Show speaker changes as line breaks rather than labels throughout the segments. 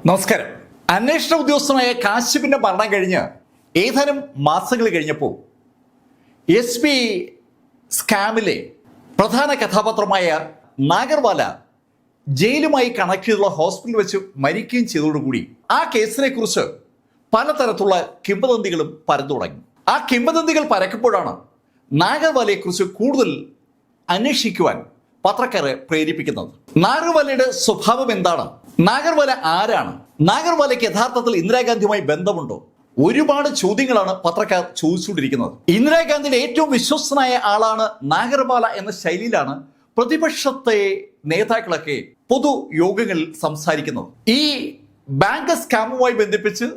നമസ്കാരം. അന്വേഷണ ഉദ്യോഗസ്ഥനായ കാശ്യപിന്റെ മരണം കഴിഞ്ഞ് ഏതാനും മാസങ്ങൾ കഴിഞ്ഞപ്പോൾ SP സ്കാമിലെ പ്രധാന കഥാപാത്രമായ നാഗർവാല ജയിലുമായി കണക്ട് ചെയ്തുള്ള ഹോസ്പിറ്റലിൽ വെച്ച് മരിക്കുകയും ചെയ്തതോടുകൂടി ആ കേസിനെ കുറിച്ച് പലതരത്തിലുള്ള കിംവദന്തികളും പരന്നു തുടങ്ങി. ആ കിംവദന്തികൾ പരക്കുമ്പോഴാണ് നാഗർവാലയെ കുറിച്ച് കൂടുതൽ അന്വേഷിക്കുവാൻ പത്രക്കാരെ പ്രേരിപ്പിക്കുന്നത്. നാഗർവാലയുടെ സ്വഭാവം എന്താണ്? നാഗർവാല ആരാണ്? നാഗർവാലയ്ക്ക് യഥാർത്ഥത്തിൽ ഇന്ദിരാഗാന്ധിയുമായി ബന്ധമുണ്ടോ? ഒരുപാട് ചോദ്യങ്ങളാണ് പത്രക്കാർ ചോദിച്ചുകൊണ്ടിരിക്കുന്നത്. ഇന്ദിരാഗാന്ധിയുടെ ഏറ്റവും വിശ്വസ്തനായ ആളാണ് നാഗർവാല എന്ന ശൈലിയിലാണ് പ്രതിപക്ഷത്തെ നേതാക്കളൊക്കെ പൊതു യോഗങ്ങളിൽ സംസാരിക്കുന്നത്. ഈ ബാങ്ക് സ്കാമുമായി ബന്ധിപ്പിച്ച്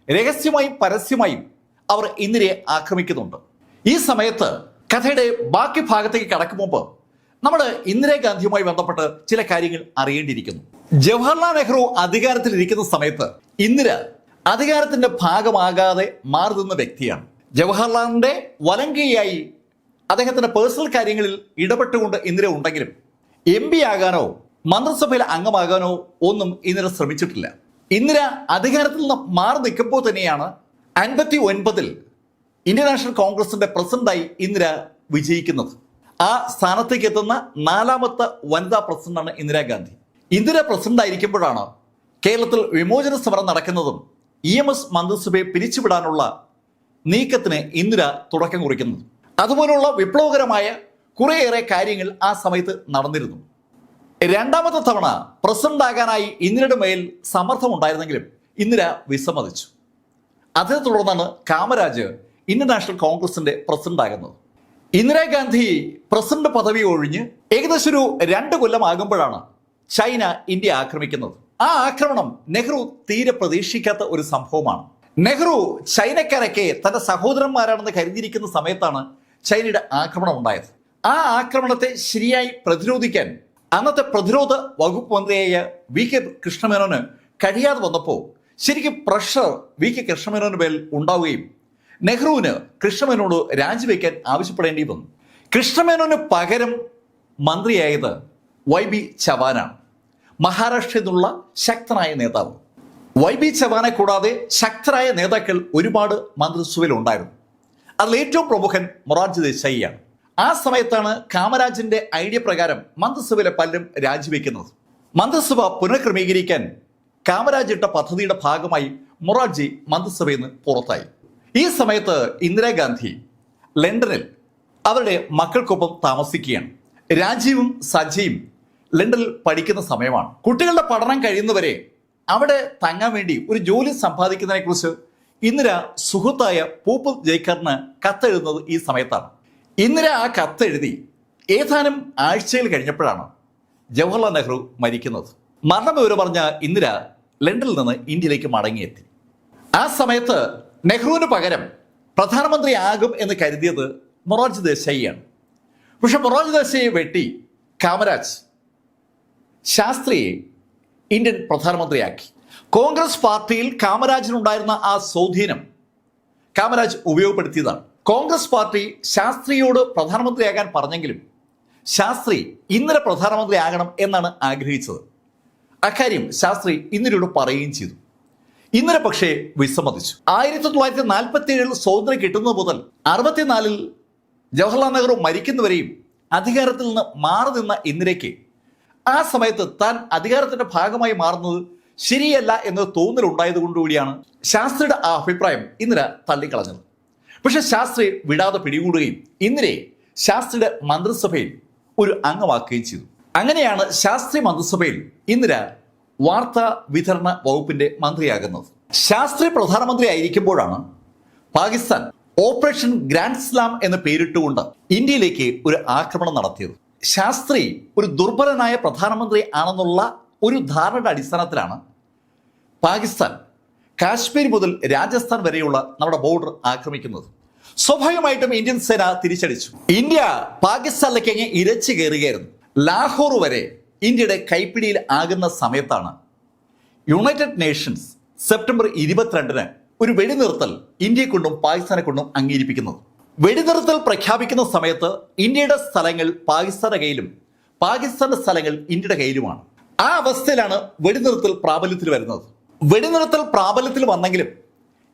രഹസ്യമായും പരസ്യമായും അവർ ഇന്ദിരയെ ആക്രമിക്കുന്നുണ്ട്. ഈ സമയത്ത് കഥയുടെ ബാക്കി ഭാഗത്തേക്ക് കടക്കും മുമ്പ് നമ്മൾ ഇന്ദിരാഗാന്ധിയുമായി ബന്ധപ്പെട്ട് ചില കാര്യങ്ങൾ അറിയേണ്ടിയിരിക്കുന്നു. ജവഹർലാൽ നെഹ്റു അധികാരത്തിലിരിക്കുന്ന സമയത്ത് ഇന്ദിര അധികാരത്തിന്റെ ഭാഗമാകാതെ മാറി നിന്ന വ്യക്തിയാണ്. ജവഹർലാലിന്റെ വലങ്കയായി അദ്ദേഹത്തിന്റെ പേഴ്സണൽ കാര്യങ്ങളിൽ ഇടപെട്ടുകൊണ്ട് ഇന്ദിര ഉണ്ടെങ്കിലും MP ആകാനോ മന്ത്രിസഭയിൽ അംഗമാകാനോ ഒന്നും ഇന്ദിര ശ്രമിച്ചിട്ടില്ല. ഇന്ദിര അധികാരത്തിൽ നിന്ന് മാറി നിൽക്കുമ്പോൾ തന്നെയാണ് 59-ൽ ഇന്ത്യൻ നാഷണൽ കോൺഗ്രസിന്റെ പ്രസിഡന്റായി ഇന്ദിര വിജയിക്കുന്നത്. ആ സ്ഥാനത്തേക്ക് എത്തുന്ന 4ാമത്തെ വനിതാ പ്രസിഡന്റാണ് ഇന്ദിരാഗാന്ധി. ഇന്ദിര പ്രസിഡന്റ് ആയിരിക്കുമ്പോഴാണ് കേരളത്തിൽ വിമോചന സമരം നടക്കുന്നതും EMS മന്ത്രിസഭയെ പിരിച്ചുവിടാനുള്ള നീക്കത്തിന് ഇന്ദിര തുടക്കം കുറിക്കുന്നത്. അതുപോലുള്ള വിപ്ലവകരമായ കുറേയേറെ കാര്യങ്ങൾ ആ സമയത്ത് നടന്നിരുന്നു. 2ാമത്തെ തവണ പ്രസിഡന്റ് ആകാനായി ഇന്ദിരയുടെ മേൽ സമ്മർദ്ദമുണ്ടായിരുന്നെങ്കിലും ഇന്ദിര വിസമ്മതിച്ചു. അതിനെ തുടർന്നാണ് കാമരാജ് ഇന്ത്യൻ നാഷണൽ കോൺഗ്രസിന്റെ പ്രസിഡന്റ് ആകുന്നത്. ഇന്ദിരാഗാന്ധി പ്രസിഡന്റ് പദവി ഒഴിഞ്ഞ് ഏകദേശം ഒരു 2 കൊല്ലം ആകുമ്പോഴാണ് ചൈന ഇന്ത്യ ആക്രമിക്കുന്നത്. ആ ആക്രമണം നെഹ്റു തീരെ പ്രതീക്ഷിക്കാത്ത ഒരു സംഭവമാണ്. നെഹ്റു ചൈനക്കാരൊക്കെ തന്റെ സഹോദരന്മാരാണെന്ന് കരുതിയിരിക്കുന്ന സമയത്താണ് ചൈനയുടെ ആക്രമണം ഉണ്ടായത്. ആ ആക്രമണത്തെ ശരിയായി പ്രതിരോധിക്കാൻ അന്നത്തെ പ്രതിരോധ വകുപ്പ് മന്ത്രിയായ VK കൃഷ്ണമേനോന് കഴിയാതെ വന്നപ്പോൾ ശരിക്കും പ്രഷർ VK കൃഷ്ണമേനോന് മേൽ ഉണ്ടാവുകയും നെഹ്റുവിന് കൃഷ്ണമേനോട് രാജിവെക്കാൻ ആവശ്യപ്പെടേണ്ടി വന്നു. കൃഷ്ണമേനോന് പകരം മന്ത്രിയായത് YB ചവാനാണ്, മഹാരാഷ്ട്രയിൽ നിന്നുള്ള ശക്തനായ നേതാവ്. YB ചവാനെ കൂടാതെ ശക്തരായ നേതാക്കൾ ഒരുപാട് മന്ത്രിസഭയിൽ ഉണ്ടായിരുന്നു. അതിൽ ഏറ്റവും പ്രമുഖൻ മൊറാർജി ദേശായിയാണ്. ആ സമയത്താണ് കാമരാജിന്റെ ഐഡിയ പ്രകാരം മന്ത്രിസഭയിലെ പലരും രാജിവെക്കുന്നത്. മന്ത്രിസഭ പുനഃക്രമീകരിക്കാൻ കാമരാജ് ഇട്ട പദ്ധതിയുടെ ഭാഗമായി മൊറാർജി മന്ത്രിസഭയിൽ നിന്ന് പുറത്തായി. ഈ സമയത്ത് ഇന്ദിരാഗാന്ധി ലണ്ടനിൽ അവരുടെ മക്കൾക്കൊപ്പം താമസിക്കുകയാണ്. രാജീവും സജിയും ലണ്ടനിൽ പഠിക്കുന്ന സമയമാണ്. കുട്ടികളുടെ പഠനം കഴിയുന്നവരെ അവിടെ തങ്ങാൻ വേണ്ടി ഒരു ജോലി സമ്പാദിക്കുന്നതിനെ കുറിച്ച് ഇന്ദിര സുഹൃത്തായ പൂപ്പ് ജയ്ക്കറിന് കത്തെഴുതുന്നത് ഈ സമയത്താണ്. ഇന്ദിര ആ കത്തെഴുതി ഏതാനും ആഴ്ചകൾ കഴിഞ്ഞപ്പോഴാണ് ജവഹർലാൽ നെഹ്റു മരിക്കുന്നത്. മരണവിവരം പറഞ്ഞ ഇന്ദിര ലണ്ടനിൽ നിന്ന് ഇന്ത്യയിലേക്ക് മടങ്ങിയെത്തി. ആ സമയത്ത് നെഹ്റുവിന് പകരം പ്രധാനമന്ത്രി ആകും എന്ന് കരുതിയത് മൊറാർജി ദേശായിയാണ്. പക്ഷെ മൊറാർജി ദേശായിയെ വെട്ടി കാമരാജ് ശാസ്ത്രിയെ ഇന്ത്യൻ പ്രധാനമന്ത്രിയാക്കി. കോൺഗ്രസ് പാർട്ടിയിൽ കാമരാജിനുണ്ടായിരുന്ന ആ സ്വാധീനം കാമരാജ് ഉപയോഗപ്പെടുത്തിയതാണ്. കോൺഗ്രസ് പാർട്ടി ശാസ്ത്രിയോട് പ്രധാനമന്ത്രിയാകാൻ പറഞ്ഞെങ്കിലും ശാസ്ത്രി ഇന്ദിര പ്രധാനമന്ത്രി ആകണം എന്നാണ് ആഗ്രഹിച്ചത്. അക്കാര്യം ശാസ്ത്രി ഇന്ദിരയോട് പറയുകയും ചെയ്തു. ഇന്ദിര പക്ഷേ വിസമ്മതിച്ചു. 1947 സ്വാതന്ത്ര്യം കിട്ടുന്നത് മുതൽ 64-ൽ ജവഹർലാൽ നെഹ്റു മരിക്കുന്നവരെയും അധികാരത്തിൽ നിന്ന് മാറി നിന്ന ഇന്ദിരയ്ക്ക് ആ സമയത്ത് താൻ അധികാരത്തിന്റെ ഭാഗമായി മാറുന്നത് ശരിയല്ല എന്ന തോന്നലുണ്ടായതുകൊണ്ടുകൂടിയാണ് ശാസ്ത്രിയുടെ ആ അഭിപ്രായം ഇന്ദിര തള്ളിക്കളഞ്ഞത്. പക്ഷെ ശാസ്ത്രി വിടാതെ പിടികൂടുകയും ഇന്ദിരയെ ശാസ്ത്രിയുടെ മന്ത്രിസഭയിൽ ഒരു അംഗമാക്കുകയും ചെയ്തു. അങ്ങനെയാണ് ശാസ്ത്രി മന്ത്രിസഭയിൽ ഇന്ദിര വാർത്താ വിതരണ വകുപ്പിന്റെ മന്ത്രിയാകുന്നത്. ശാസ്ത്രി പ്രധാനമന്ത്രി ആയിരിക്കുമ്പോഴാണ് പാകിസ്ഥാൻ ഓപ്പറേഷൻ ഗ്രാൻഡ് സ്ലാം എന്ന് പേരിട്ടുകൊണ്ട് ഇന്ത്യയിലേക്ക് ഒരു ആക്രമണം നടത്തിയത്. ശാസ്ത്രി ഒരു ദുർബലനായ പ്രധാനമന്ത്രി ആണെന്നുള്ള ഒരു ധാരണയുടെ അടിസ്ഥാനത്തിലാണ് പാകിസ്ഥാൻ കാശ്മീർ മുതൽ രാജസ്ഥാൻ വരെയുള്ള നമ്മുടെ ബോർഡർ ആക്രമിക്കുന്നത്. സ്വാഭാവികമായിട്ടും ഇന്ത്യൻ സേന തിരിച്ചടിച്ചു. ഇന്ത്യ പാകിസ്ഥാനിലേക്ക് അങ്ങ് ഇരച്ചു കയറുകയായിരുന്നു. ലാഹോർ വരെ ഇന്ത്യയുടെ കൈപ്പിടിയിൽ ആകുന്ന സമയത്താണ് യുണൈറ്റഡ് നേഷൻസ് സെപ്റ്റംബർ 22-ന് ഒരു വെടിനിർത്തൽ ഇന്ത്യയെ കൊണ്ടും പാകിസ്ഥാനെ കൊണ്ടും അംഗീകരിപ്പിക്കുന്നത്. വെടിനിർത്തൽ പ്രഖ്യാപിക്കുന്ന സമയത്ത് ഇന്ത്യയുടെ സ്ഥലങ്ങൾ പാകിസ്ഥാന്റെ കയ്യിലും പാകിസ്ഥാന്റെ സ്ഥലങ്ങൾ ഇന്ത്യയുടെ കയ്യിലുമാണ്. ആ അവസ്ഥയിലാണ് വെടിനിർത്തൽ പ്രാബല്യത്തിൽ വരുന്നത്. വെടിനിർത്തൽ പ്രാബല്യത്തിൽ വന്നെങ്കിലും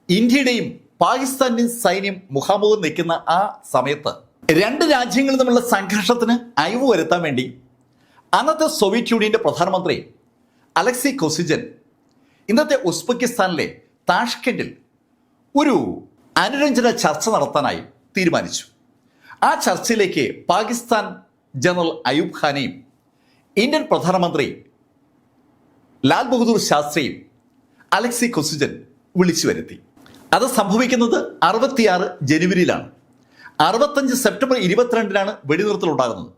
ഇന്ത്യയുടെയും പാകിസ്ഥാന്റെയും സൈന്യം മുഖാമുഖം നിൽക്കുന്ന ആ സമയത്ത് രണ്ട് രാജ്യങ്ങളിൽ തമ്മിലുള്ള സംഘർഷത്തിന് അയവ് വരുത്താൻ വേണ്ടി അന്നത്തെ സോവിയറ്റ് യൂണിയന്റെ പ്രധാനമന്ത്രി അലക്സി കൊസിജൻ ഇന്നത്തെ ഉസ്ബെക്കിസ്ഥാനിലെ താഷ്കെൻഡിൽ ഒരു അനുരഞ്ജന ചർച്ച നടത്താനായി തീരുമാനിച്ചു. ആ ചർച്ചയിലേക്ക് പാകിസ്ഥാൻ ജനറൽ അയൂബ് ഖാനെയും ഇന്ത്യൻ പ്രധാനമന്ത്രി ലാൽ ബഹദൂർ ശാസ്ത്രിയും അലക്സി കൊസിജൻ വിളിച്ചു വരുത്തി. അത് സംഭവിക്കുന്നത് 66 ജനുവരിയിലാണ്. 65 സെപ്റ്റംബർ 22-നാണ് വെടിനിർത്തൽ ഉണ്ടാകുന്നത്.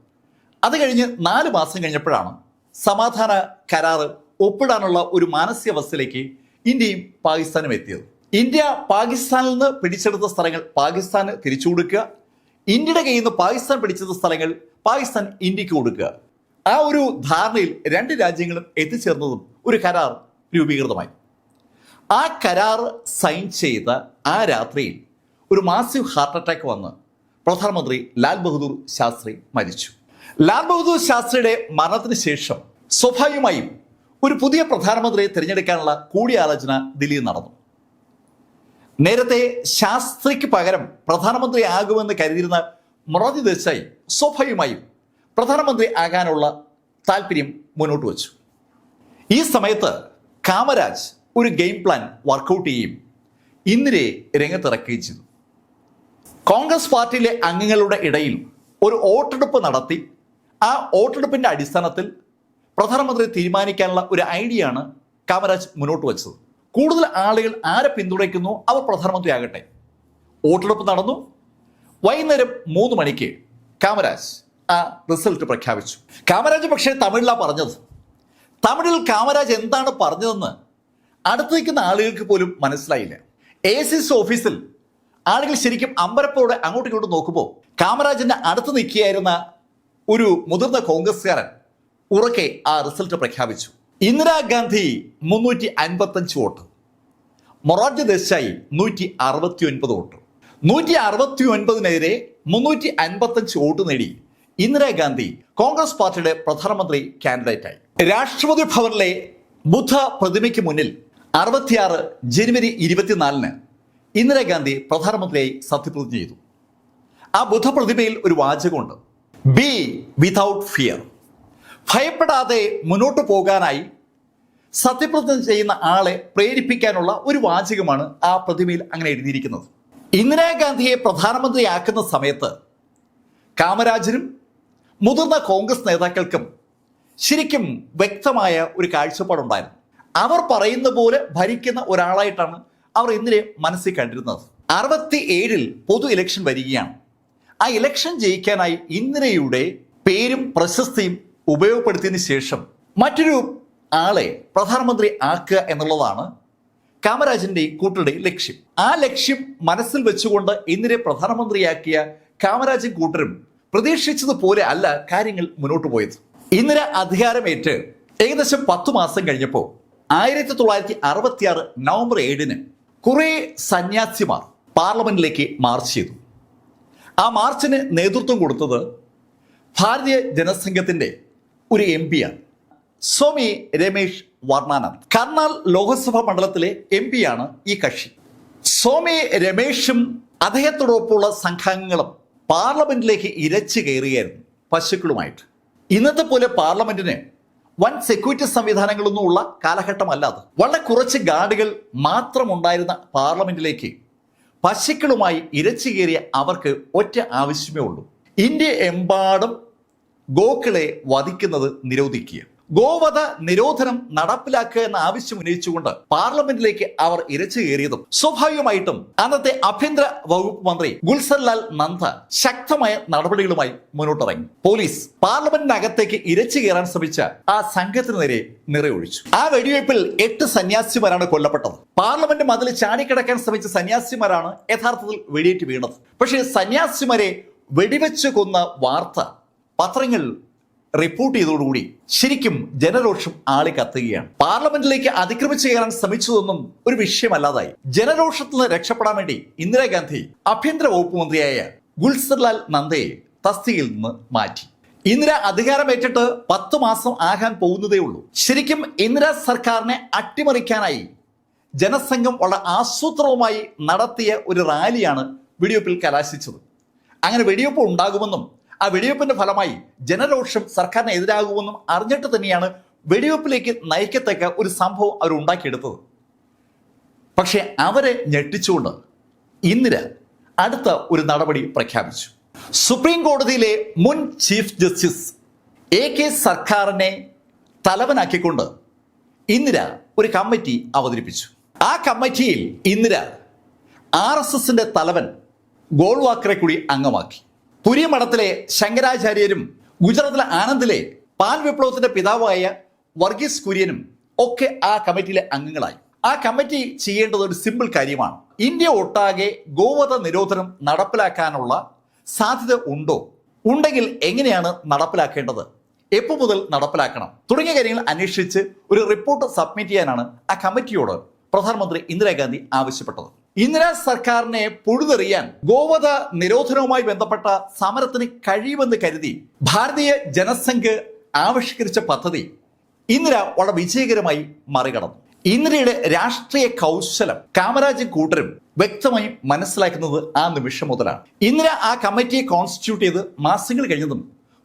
അത് കഴിഞ്ഞ് 4 മാസം കഴിഞ്ഞപ്പോഴാണ് സമാധാന കരാർ ഒപ്പിടാനുള്ള ഒരു മാനസികാവസ്ഥയിലേക്ക് ഇന്ത്യയും പാകിസ്ഥാനും എത്തിയത്. ഇന്ത്യ പാകിസ്ഥാനിൽ നിന്ന് പിടിച്ചെടുത്ത സ്ഥലങ്ങൾ പാകിസ്ഥാന് തിരിച്ചു കൊടുക്കുക, ഇന്ത്യയുടെ കയ്യിൽ നിന്ന് പാകിസ്ഥാൻ പിടിച്ചെടുത്ത സ്ഥലങ്ങൾ പാകിസ്ഥാൻ ഇന്ത്യക്ക് കൊടുക്കുക. ആ ഒരു ധാരണയിൽ രണ്ട് രാജ്യങ്ങളും എത്തിച്ചേർന്നതും ഒരു കരാർ രൂപീകൃതമായി. ആ കരാർ സൈൻ ചെയ്ത ആ രാത്രിയിൽ ഒരു മാസീവ് ഹാർട്ട് അറ്റാക്ക് വന്ന് പ്രധാനമന്ത്രി ലാൽ ബഹദൂർ ശാസ്ത്രി മരിച്ചു. ലാൽ ബഹദൂർ ശാസ്ത്രിയുടെ മരണത്തിന് ശേഷം സ്വാഭാവികമായും ഒരു പുതിയ പ്രധാനമന്ത്രിയെ തിരഞ്ഞെടുക്കാനുള്ള കൂടിയാലോചന ദില്ലിയിൽ നടന്നു. നേരത്തെ ശാസ്ത്രിക്ക് പകരം പ്രധാനമന്ത്രി ആകുമെന്ന് കരുതിയിരുന്ന മൊറാർജി ദേശായി സ്വാഭാവികമായും പ്രധാനമന്ത്രി ആകാനുള്ള താല്പര്യം മുന്നോട്ട് വച്ചു. ഈ സമയത്ത് കാമരാജ് ഒരു ഗെയിം പ്ലാൻ വർക്കൗട്ട് ചെയ്യുകയും ഇന്ദിരയെ രംഗത്തിറക്കുകയും ചെയ്തു. കോൺഗ്രസ് പാർട്ടിയിലെ അംഗങ്ങളുടെ ഇടയിൽ ഒരു വോട്ടെടുപ്പ് നടത്തി ആ വോട്ടെടുപ്പിന്റെ അടിസ്ഥാനത്തിൽ പ്രധാനമന്ത്രി തീരുമാനിക്കാനുള്ള ഒരു ഐഡിയയാണ് കാമരാജ് മുന്നോട്ട് വച്ചത്. കൂടുതൽ ആളുകൾ ആരെ പിന്തുണയ്ക്കുന്നു അവർ പ്രധാനമന്ത്രി ആകട്ടെ. വോട്ടെടുപ്പ് നടന്നു. വൈകുന്നേരം 3 മണിക്ക് കാമരാജ് ആ റിസൾട്ട് പ്രഖ്യാപിച്ചു. കാമരാജ് പക്ഷേ തമിഴിലാണ് പറഞ്ഞത്. തമിഴിൽ കാമരാജ് എന്താണ് പറഞ്ഞതെന്ന് അടുത്ത് നിൽക്കുന്ന ആളുകൾക്ക് പോലും മനസ്സിലായില്ല. ACC ഓഫീസിൽ ആളുകൾ ശരിക്കും അമ്പരപ്പോടെ അങ്ങോട്ടും ഇങ്ങോട്ടും നോക്കുമ്പോൾ കാമരാജിന്റെ അടുത്ത് നിൽക്കുകയായിരുന്ന ഒരു മുതിർന്ന കോൺഗ്രസ്സുകാരൻ ഉറക്കെ ആ റിസൾട്ട് പ്രഖ്യാപിച്ചു. Indira Gandhi 355 vote, Morarji Desai 169 vote. 169-നെതിരെ 355 വോട്ട് നേടി ഇന്ദിരാഗാന്ധി കോൺഗ്രസ് പാർട്ടിയുടെ പ്രധാനമന്ത്രി കാൻഡിഡേറ്റായി. രാഷ്ട്രപതി ഭവനിലെ ബുദ്ധ പ്രതിമയ്ക്ക് മുന്നിൽ 66 ജനുവരി 24-ന് ഇന്ദിരാഗാന്ധി പ്രധാനമന്ത്രിയായി സത്യപ്രതിജ്ഞ ചെയ്തു. ആ ബുദ്ധ പ്രതിമയിൽ ഒരു വാചകമുണ്ട്, ബി വിതൗട്ട് ഫിയർ. ഭയപ്പെടാതെ മുന്നോട്ട് പോകാനായി സത്യപ്രതിജ്ഞ ചെയ്യുന്ന ആളെ പ്രേരിപ്പിക്കാനുള്ള ഒരു വാചകമാണ് ആ പ്രതിമയിൽ അങ്ങനെ എഴുതിയിരിക്കുന്നത്. ഇന്ദിരാഗാന്ധിയെ പ്രധാനമന്ത്രിയാക്കുന്ന സമയത്ത് കാമരാജനും മുതിർന്ന കോൺഗ്രസ് നേതാക്കൾക്കും ശരിക്കും വ്യക്തമായ ഒരു കാഴ്ചപ്പാടുണ്ടായിരുന്നു. അവർ പറയുന്ന പോലെ ഭരിക്കുന്ന ഒരാളായിട്ടാണ് അവർ ഇന്ദിരയെ മനസ്സിൽ കണ്ടിരുന്നത്. 67-ൽ പൊതു ഇലക്ഷൻ വരികയാണ്. ആ ഇലക്ഷൻ ജയിക്കാനായി ഇന്ദിരയുടെ പേരും പ്രശസ്തിയും ഉപയോഗപ്പെടുത്തിയതിന് ശേഷം മറ്റൊരു ആളെ പ്രധാനമന്ത്രി ആക്കുക എന്നുള്ളതാണ് കാമരാജിന്റെ കൂട്ടരുടെ ലക്ഷ്യം. ആ ലക്ഷ്യം മനസ്സിൽ വെച്ചുകൊണ്ട് ഇന്ദിരയെ പ്രധാനമന്ത്രിയാക്കിയ കാമരാജും കൂട്ടരും പ്രതീക്ഷിച്ചതുപോലെ അല്ല കാര്യങ്ങൾ മുന്നോട്ട് പോയത്. ഇന്ദിര അധികാരമേറ്റ് ഏകദേശം 10 മാസം കഴിഞ്ഞപ്പോൾ 1966 നവംബർ 7-ന് കുറെ സന്യാസിമാർ പാർലമെന്റിലേക്ക് മാർച്ച് ചെയ്തു. ആ മാർച്ചിന് നേതൃത്വം കൊടുത്തത് ഭാരതീയ ജനസംഘത്തിന്റെ ഒരു MP ആണ്, സ്വാമി രമേശ് വർമാനന്ദ്. കർണാൽ ലോക്സഭാ മണ്ഡലത്തിലെ MP ആണ് ഈ കക്ഷി. സ്വാമി രമേശും അദ്ദേഹത്തോടൊപ്പമുള്ള സംഘാംഗങ്ങളും പാർലമെന്റിലേക്ക് ഇരച്ചു കയറുകയായിരുന്നു പശുക്കളുമായിട്ട്. ഇന്നത്തെ പോലെ പാർലമെന്റിന് വൻ സെക്യൂരിറ്റി സംവിധാനങ്ങളൊന്നും ഉള്ള കാലഘട്ടമല്ലാതെ വളരെ കുറച്ച് ഗാർഡുകൾ മാത്രമുണ്ടായിരുന്ന പാർലമെന്റിലേക്ക് പശുക്കളുമായി ഇരച്ചു കയറിയ അവർക്ക് ഒറ്റ ആവശ്യമേ ഉള്ളൂ, ഇന്ത്യ എമ്പാടും ഗോക്കളെ വധിക്കുന്നത് നിരോധിക്കുക. ഗോവധ നിരോധനം നടപ്പിലാക്കുക എന്ന ആവശ്യം ഉന്നയിച്ചുകൊണ്ട് പാർലമെന്റിലേക്ക് അവർ ഇരച്ചു കയറിയതും സ്വാഭാവികമായിട്ടും അന്നത്തെ ആഭ്യന്തര വകുപ്പ് മന്ത്രി ഗുൽസർലാൽ നന്ദ ശക്തമായ നടപടികളുമായി മുന്നോട്ടിറങ്ങി. പോലീസ് പാർലമെന്റിനകത്തേക്ക് ഇരച്ചു കയറാൻ ശ്രമിച്ച ആ സംഘത്തിന് നേരെ നിറയൊഴിച്ചു. ആ വെടിവയ്പിൽ 8 സന്യാസിമാരാണ് കൊല്ലപ്പെട്ടത്. പാർലമെന്റ് മതിൽ ചാടിക്കിടക്കാൻ ശ്രമിച്ച സന്യാസിമാരാണ് യഥാർത്ഥത്തിൽ വെടിയേറ്റ് വീണത്. പക്ഷേ സന്യാസിമാരെ വെടിവെച്ച് കൊന്ന വാർത്ത പത്രങ്ങൾ റിപ്പോർട്ട് ചെയ്തതോടുകൂടി ശരിക്കും ജനരോഷം ആളി കത്തുകയാണ്. പാർലമെന്റിലേക്ക് അതിക്രമിച്ചു കയറാൻ ശ്രമിച്ചതൊന്നും ഒരു വിഷയമല്ലാതായി. ജനരോഷത്തിൽ നിന്ന് രക്ഷപ്പെടാൻ വേണ്ടി ഇന്ദിരാഗാന്ധി ആഭ്യന്തര വകുപ്പ് മന്ത്രിയായ ഗുൽസർലാൽ നന്ദയെ തസ്തികയിൽ നിന്ന് മാറ്റി. ഇന്ദിര അധികാരമേറ്റിട്ട് 10 മാസം ആകാൻ പോകുന്നതേ ഉള്ളൂ. ശരിക്കും ഇന്ദിര സർക്കാരിനെ അട്ടിമറിക്കാനായി ജനസംഘം വളരെ ആസൂത്രണവുമായി നടത്തിയ ഒരു റാലിയാണ് വെടിവെപ്പിൽ കലാശിച്ചത്. അങ്ങനെ വെടിവെപ്പ് ഉണ്ടാകുമെന്നും ആ വെടിവെപ്പിന്റെ ഫലമായി ജനരോഷം സർക്കാരിന് എതിരാകുമെന്നും അറിഞ്ഞിട്ട് തന്നെയാണ് വെടിവെപ്പിലേക്ക് നയിക്കത്തക്ക ഒരു സംഭവം അവർ ഉണ്ടാക്കിയെടുത്തത്. പക്ഷെ അവരെ ഞെട്ടിച്ചുകൊണ്ട് ഇന്ദിര അടുത്ത ഒരു നടപടി പ്രഖ്യാപിച്ചു. സുപ്രീം കോടതിയിലെ മുൻ ചീഫ് ജസ്റ്റിസ് AK സർക്കാരിനെ തലവനാക്കിക്കൊണ്ട് ഇന്ദിര ഒരു കമ്മിറ്റി അവതരിപ്പിച്ചു. ആ കമ്മിറ്റിയിൽ ഇന്ദിര RSSന്റെ തലവൻ ഗോൾവാക്കറെ കൂടി അംഗമാക്കി. പുരി മഠത്തിലെ ശങ്കരാചാര്യരും ഗുജറാത്തിലെ ആനന്ദിലെ പാൽ വിപ്ലവത്തിന്റെ പിതാവായ വർഗീസ് കുര്യനും ഒക്കെ ആ കമ്മിറ്റിയിലെ അംഗങ്ങളായി. ആ കമ്മിറ്റി ചെയ്യേണ്ടത് ഒരു സിമ്പിൾ കാര്യമാണ്. ഇന്ത്യ ഒട്ടാകെ ഗോവധ നിരോധനം നടപ്പിലാക്കാനുള്ള സാധ്യത ഉണ്ടോ, ഉണ്ടെങ്കിൽ എങ്ങനെയാണ് നടപ്പിലാക്കേണ്ടത്, എപ്പോൾ മുതൽ നടപ്പിലാക്കണം തുടങ്ങിയ കാര്യങ്ങൾ അന്വേഷിച്ച് ഒരു റിപ്പോർട്ട് സബ്മിറ്റ് ചെയ്യാനാണ് ആ കമ്മിറ്റിയോട് പ്രധാനമന്ത്രി ഇന്ദിരാഗാന്ധി ആവശ്യപ്പെട്ടത്. ഇന്ദിരാ സർക്കാരിനെ പുഴുതെറിയാൻ ഗോവധ നിരോധനവുമായി ബന്ധപ്പെട്ട സമരത്തിന് കഴിയുമെന്ന് കരുതി ഭാരതീയ ജനസംഘ് ആവിഷ്കരിച്ച പദ്ധതി ഇന്ദിര വളരെ വിജയകരമായി മറികടന്നു. ഇന്ദിരയുടെ രാഷ്ട്രീയ കൗശലം കാമരാജും കൂട്ടരും വ്യക്തമായി മനസ്സിലാക്കുന്നത് ആ നിമിഷം മുതലാണ്. ഇന്ദിര ആ കമ്മിറ്റിയെ കോൺസ്റ്റിറ്റ്യൂട്ട് ചെയ്ത് മാസങ്ങൾ കഴിഞ്ഞതും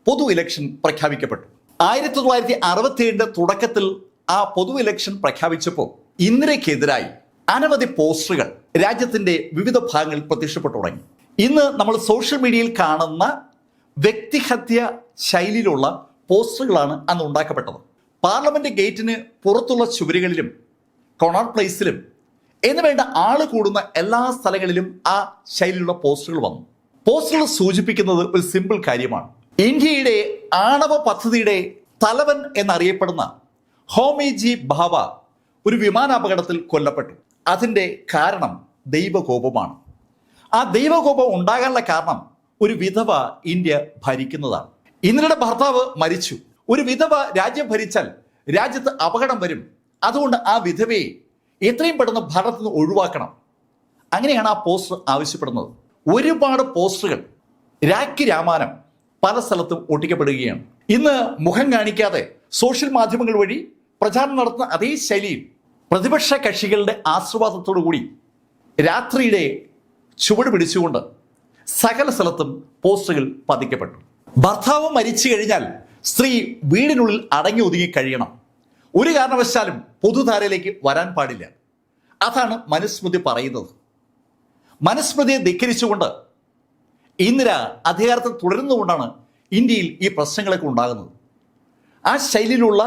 പൊതു ഇലക്ഷൻ പ്രഖ്യാപിക്കപ്പെട്ടു. 1967 തുടക്കത്തിൽ ആ പൊതു ഇലക്ഷൻ പ്രഖ്യാപിച്ചപ്പോൾ ഇന്ദിരയ്ക്കെതിരായി അനവധി പോസ്റ്ററുകൾ രാജ്യത്തിന്റെ വിവിധ ഭാഗങ്ങളിൽ പ്രത്യക്ഷപ്പെട്ടു തുടങ്ങി. ഇന്ന് നമ്മൾ സോഷ്യൽ മീഡിയയിൽ കാണുന്ന വ്യക്തിഹത്യ ശൈലിയിലുള്ള പോസ്റ്ററുകളാണ് അന്ന് ഉണ്ടാക്കപ്പെട്ടത്. പാർലമെന്റ് ഗേറ്റിന് പുറത്തുള്ള ചുവരുകളിലും കൊണാർട്ട് പ്ലേസിലും എന്നുവേണ്ട ആള് കൂടുന്ന എല്ലാ സ്ഥലങ്ങളിലും ആ ശൈലിയിലുള്ള പോസ്റ്ററുകൾ വന്നു. പോസ്റ്ററുകൾ സൂചിപ്പിക്കുന്നത് ഒരു സിമ്പിൾ കാര്യമാണ്. ഇന്ത്യയുടെ ആണവ പദ്ധതിയുടെ തലവൻ എന്നറിയപ്പെടുന്ന ഹോമിജി ഭാഭ ഒരു വിമാനാപകടത്തിൽ കൊല്ലപ്പെട്ടു. അതിൻ്റെ കാരണം ദൈവകോപമാണ്. ആ ദൈവകോപം ഉണ്ടാകാനുള്ള കാരണം ഒരു വിധവ ഇന്ത്യ ഭരിക്കുന്നതാണ്. ഇന്ദിരയുടെ ഭർത്താവ് മരിച്ചു. ഒരു വിധവ രാജ്യം ഭരിച്ചാൽ രാജ്യത്ത് അപകടം വരും. അതുകൊണ്ട് ആ വിധവയെ എത്രയും പെട്ടെന്ന് ഭരണത്തിൽ നിന്ന് ഒഴിവാക്കണം. അങ്ങനെയാണ് ആ പോസ്റ്റർ ആവശ്യപ്പെടുന്നത്. ഒരുപാട് പോസ്റ്ററുകൾ രാഖി രാമാനം പല സ്ഥലത്തും ഒട്ടിക്കപ്പെടുകയാണ്. ഇന്ന് മുഖം കാണിക്കാതെ സോഷ്യൽ മാധ്യമങ്ങൾ വഴി പ്രചാരണം നടത്തുന്ന അതേ ശൈലിയിൽ പ്രതിപക്ഷ കക്ഷികളുടെ ആശീർവാദത്തോടു കൂടി രാത്രിയുടെ ചുവട് പിടിച്ചുകൊണ്ട് സകല സ്ഥലത്തും പോസ്റ്ററുകൾ പതിക്കപ്പെട്ടു. ഭർത്താവ് മരിച്ചു കഴിഞ്ഞാൽ സ്ത്രീ വീടിനുള്ളിൽ അടങ്ങി ഒതുങ്ങി കഴിയണം. ഒരു കാരണവശാലും പൊതുധാരയിലേക്ക് വരാൻ പാടില്ല. അതാണ് മനുസ്മൃതി പറയുന്നത്. മനുസ്മൃതിയെ ധിക്കരിച്ചുകൊണ്ട് ഇന്ദിര അധികാരത്തിൽ തുടരുന്നതുകൊണ്ടാണ് ഇന്ത്യയിൽ ഈ പ്രശ്നങ്ങളൊക്കെ ഉണ്ടാകുന്നത്. ആ ശൈലിയിലുള്ള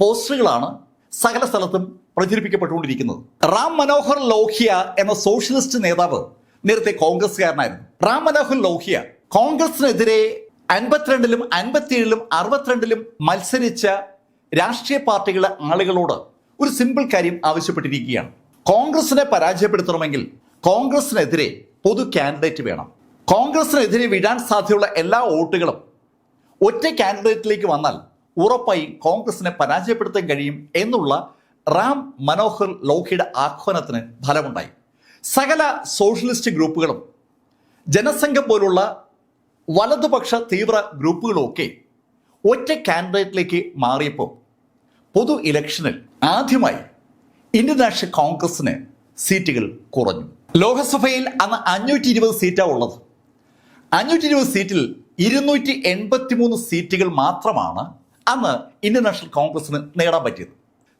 പോസ്റ്ററുകളാണ് സകല സ്ഥലത്തും പ്രചരിപ്പിക്കപ്പെട്ടുകൊണ്ടിരിക്കുന്നത്. റാം മനോഹർ ലോഹ്യ എന്ന സോഷ്യലിസ്റ്റ് നേതാവ് നേരത്തെ കോൺഗ്രസ്സുകാരനായിരുന്നു. റാം മനോഹർ ലോഹ്യ കോൺഗ്രസിനെതിരെ 52-ലും 57-ലും 62-ലും മത്സരിച്ച രാഷ്ട്രീയ പാർട്ടികളുടെ ആളുകളോട് ഒരു സിമ്പിൾ കാര്യം ആവശ്യപ്പെട്ടിരിക്കുകയാണ്. കോൺഗ്രസിനെ പരാജയപ്പെടുത്തണമെങ്കിൽ കോൺഗ്രസിനെതിരെ പൊതു കാൻഡിഡേറ്റ് വേണം. കോൺഗ്രസിനെതിരെ വിടാൻ സാധ്യതയുള്ള എല്ലാ വോട്ടുകളും ഒറ്റ കാൻഡിഡേറ്റിലേക്ക് വന്നാൽ ഉറപ്പായി കോൺഗ്രസിനെ പരാജയപ്പെടുത്താൻ കഴിയും എന്നുള്ള റാം മനോഹർ ലോഹ്യയുടെ ആഹ്വാനത്തിന് ഫലമുണ്ടായി. സകല സോഷ്യലിസ്റ്റ് ഗ്രൂപ്പുകളും ജനസംഘം പോലുള്ള വലതുപക്ഷ തീവ്ര ഗ്രൂപ്പുകളൊക്കെ ഒറ്റ കാൻഡിഡേറ്റിലേക്ക് മാറിയപ്പോൾ പൊതു ഇലക്ഷനിൽ ആദ്യമായി ഇന്ത്യൻ നാഷണൽ കോൺഗ്രസിന് സീറ്റുകൾ കുറഞ്ഞു. ലോക്സഭയിൽ അന്ന് 520 സീറ്റാണ് ഉള്ളത്. 520 സീറ്റിൽ 283 സീറ്റുകൾ മാത്രമാണ് അന്ന് ഇന്ത്യൻ നാഷണൽ കോൺഗ്രസിന് നേടാൻ പറ്റിയത്.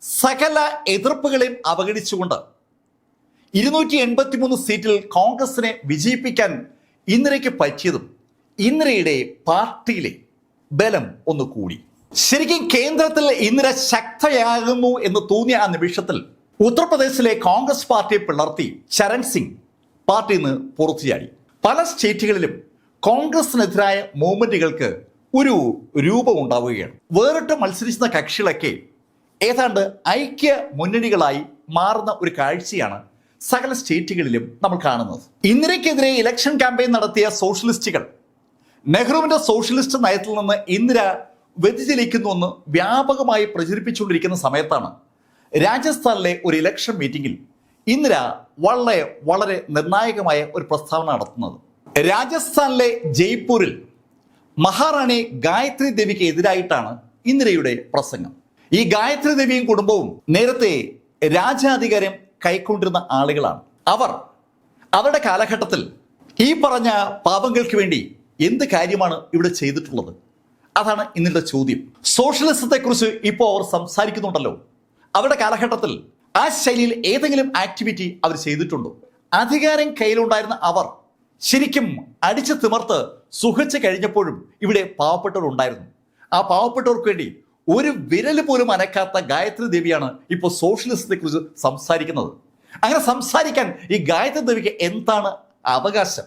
സകല എതിർപ്പുകളെയും അവഗണിച്ചുകൊണ്ട് 283 സീറ്റിൽ കോൺഗ്രസിനെ വിജയിപ്പിക്കാൻ ഇന്ദിരയ്ക്ക് പറ്റിയതും ഇന്ദിരയുടെ പാർട്ടിയിലെ ബലം ഒന്ന് കൂടി. ശരിക്കും കേന്ദ്രത്തിൽ ഇന്ദിര ശക്തയാകുന്നു എന്ന് തോന്നിയ ആ നിമിഷത്തിൽ ഉത്തർപ്രദേശിലെ കോൺഗ്രസ് പാർട്ടിയെ പിളർത്തി ചരൺ സിംഗ് പാർട്ടിയിൽ നിന്ന് പുറത്തുചാടി. പല സ്റ്റേറ്റുകളിലും കോൺഗ്രസിനെതിരായ മൂവ്മെന്റുകൾക്ക് ഒരു രൂപം ഉണ്ടാവുകയാണ്. വേറിട്ട് മത്സരിക്കുന്ന കക്ഷികളൊക്കെ ഏതാണ്ട് ഐക്യ മുന്നണികളായി മാറുന്ന ഒരു കാഴ്ചയാണ് സകല സ്റ്റേറ്റുകളിലും നമ്മൾ കാണുന്നത്. ഇന്ദിരയ്ക്കെതിരെ ഇലക്ഷൻ ക്യാമ്പയിൻ നടത്തിയ സോഷ്യലിസ്റ്റുകൾ നെഹ്റുവിന്റെ സോഷ്യലിസ്റ്റ് നയത്തിൽ നിന്ന് ഇന്ദിര വ്യതിചലിക്കുന്നുവെന്ന് വ്യാപകമായി പ്രചരിപ്പിച്ചുകൊണ്ടിരിക്കുന്ന സമയത്താണ് രാജസ്ഥാനിലെ ഒരു ഇലക്ഷൻ മീറ്റിംഗിൽ ഇന്ദിര വളരെ നിർണായകമായ ഒരു പ്രസ്താവന നടത്തുന്നത്. രാജസ്ഥാനിലെ ജയ്പൂരിൽ മഹാറാണി ഗായത്രി ദേവിക്ക് എതിരായിട്ടാണ് ഇന്ദിരയുടെ പ്രസംഗം. ഈ ഗായത്രി ദേവിയും കുടുംബവും നേരത്തെ രാജാധികാരം കൈക്കൊണ്ടിരുന്ന ആളുകളാണ്. അവരുടെ കാലഘട്ടത്തിൽ ഈ പറഞ്ഞ പാപങ്ങൾക്ക് വേണ്ടി എന്ത് കാര്യമാണ് ഇവിടെ ചെയ്തിട്ടുള്ളത്? അതാണ് ഇന്നത്തെ ചോദ്യം. സോഷ്യലിസത്തെക്കുറിച്ച് ഇപ്പോൾ അവർ സംസാരിക്കുന്നുണ്ടല്ലോ. അവരുടെ കാലഘട്ടത്തിൽ ആ ശൈലിയിൽ ഏതെങ്കിലും ആക്ടിവിറ്റി അവർ ചെയ്തിട്ടുണ്ടോ? അധികാരം കയ്യിലുണ്ടായിരുന്ന അവർ ശരിക്കും അടിച്ചു തിമർത്ത് സുഖിച്ച് കഴിഞ്ഞപ്പോഴും ഇവിടെ പാവപ്പെട്ടവരുണ്ടായിരുന്നു. ആ പാവപ്പെട്ടവർക്ക് വേണ്ടി ഒരു വിരൽ പോലും അനക്കാത്ത ഗായത്രി ദേവിയാണ് ഇപ്പോൾ സോഷ്യലിസത്തെ കുറിച്ച് സംസാരിക്കുന്നത്. അങ്ങനെ സംസാരിക്കാൻ ഈ ഗായത്രി ദേവിക്ക് എന്താണ് അവകാശം?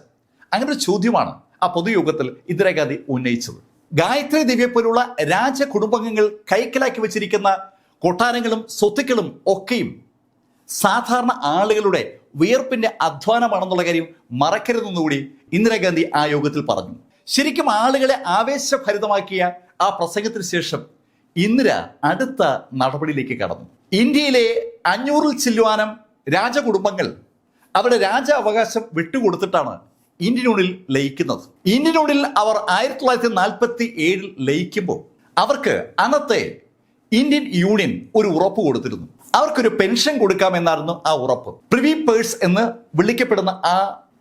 അങ്ങനെ ഒരു ചോദ്യമാണ് ആ പൊതുയോഗത്തിൽ ഇന്ദിരാഗാന്ധി ഉന്നയിച്ചത്. ഗായത്രി ദേവിയെ പോലുള്ള രാജകുടുംബാംഗങ്ങൾ കൈക്കലാക്കി വെച്ചിരിക്കുന്ന കൊട്ടാരങ്ങളും സ്വത്തുക്കളും ഒക്കെയും സാധാരണ ആളുകളുടെ വിയർപ്പിന്റെ അധ്വാനമാണെന്നുള്ള കാര്യം മറക്കരുതെന്നുകൂടി ഇന്ദിരാഗാന്ധി ആ യോഗത്തിൽ പറഞ്ഞു. ശരിക്കും ആളുകളെ ആവേശഭരിതമാക്കിയ ആ പ്രസംഗത്തിന് ശേഷം ഇന്ദിര അടുത്ത നടപടിയിലേക്ക് കടന്നു. ഇന്ത്യയിലെ 500-ൽ ചില്ലുവാനം രാജകുടുംബങ്ങൾ അവരുടെ രാജാവകാശം വിട്ടുകൊടുത്തിട്ടാണ് ഇന്ത്യനുള്ളിൽ ലയിക്കുന്നത്. ഇന്ത്യനുള്ളിൽ അവർ 1947 ലയിക്കുമ്പോൾ അവർക്ക് അന്നത്തെ ഇന്ത്യൻ യൂണിയൻ ഒരു ഉറപ്പ് കൊടുത്തിരുന്നു. അവർക്കൊരു പെൻഷൻ കൊടുക്കാമെന്നായിരുന്നു ആ ഉറപ്പ്. പ്രിവി പേഴ്സ് എന്ന് വിളിക്കപ്പെടുന്ന ആ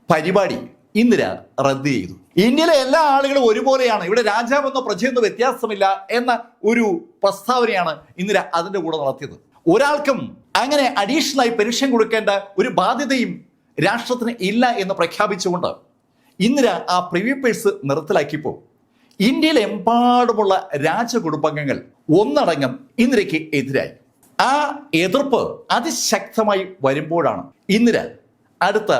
പരിപാടി ഇന്ദിര റദ്ദ് ചെയ്തു. ഇന്ത്യയിലെ എല്ലാ ആളുകളും ഒരുപോലെയാണ്, ഇവിടെ രാജാവെന്നോ പ്രജയെന്നോ വ്യത്യാസമില്ല എന്ന ഒരു പ്രസ്താവനയാണ് ഇന്ദിര അതിന്റെ കൂടെ നടത്തിയത്. ഒരാൾക്കും അങ്ങനെ അഡീഷണലായി പെൻഷൻ കൊടുക്കേണ്ട ഒരു ബാധ്യതയും രാഷ്ട്രത്തിന് ഇല്ല എന്ന് പ്രഖ്യാപിച്ചുകൊണ്ട് ഇന്ദിര ആ പ്രിവി പേഴ്സ് നിർത്തലാക്കിയപ്പോൾ ഇന്ത്യയിലെമ്പാടുമുള്ള രാജകുടുംബാംഗങ്ങൾ ഒന്നടങ്കം ഇന്ദിരയ്ക്ക് എതിരായി. ആ എതിർപ്പ് അതിശക്തമായി വരുമ്പോഴാണ് ഇന്ദിര അടുത്ത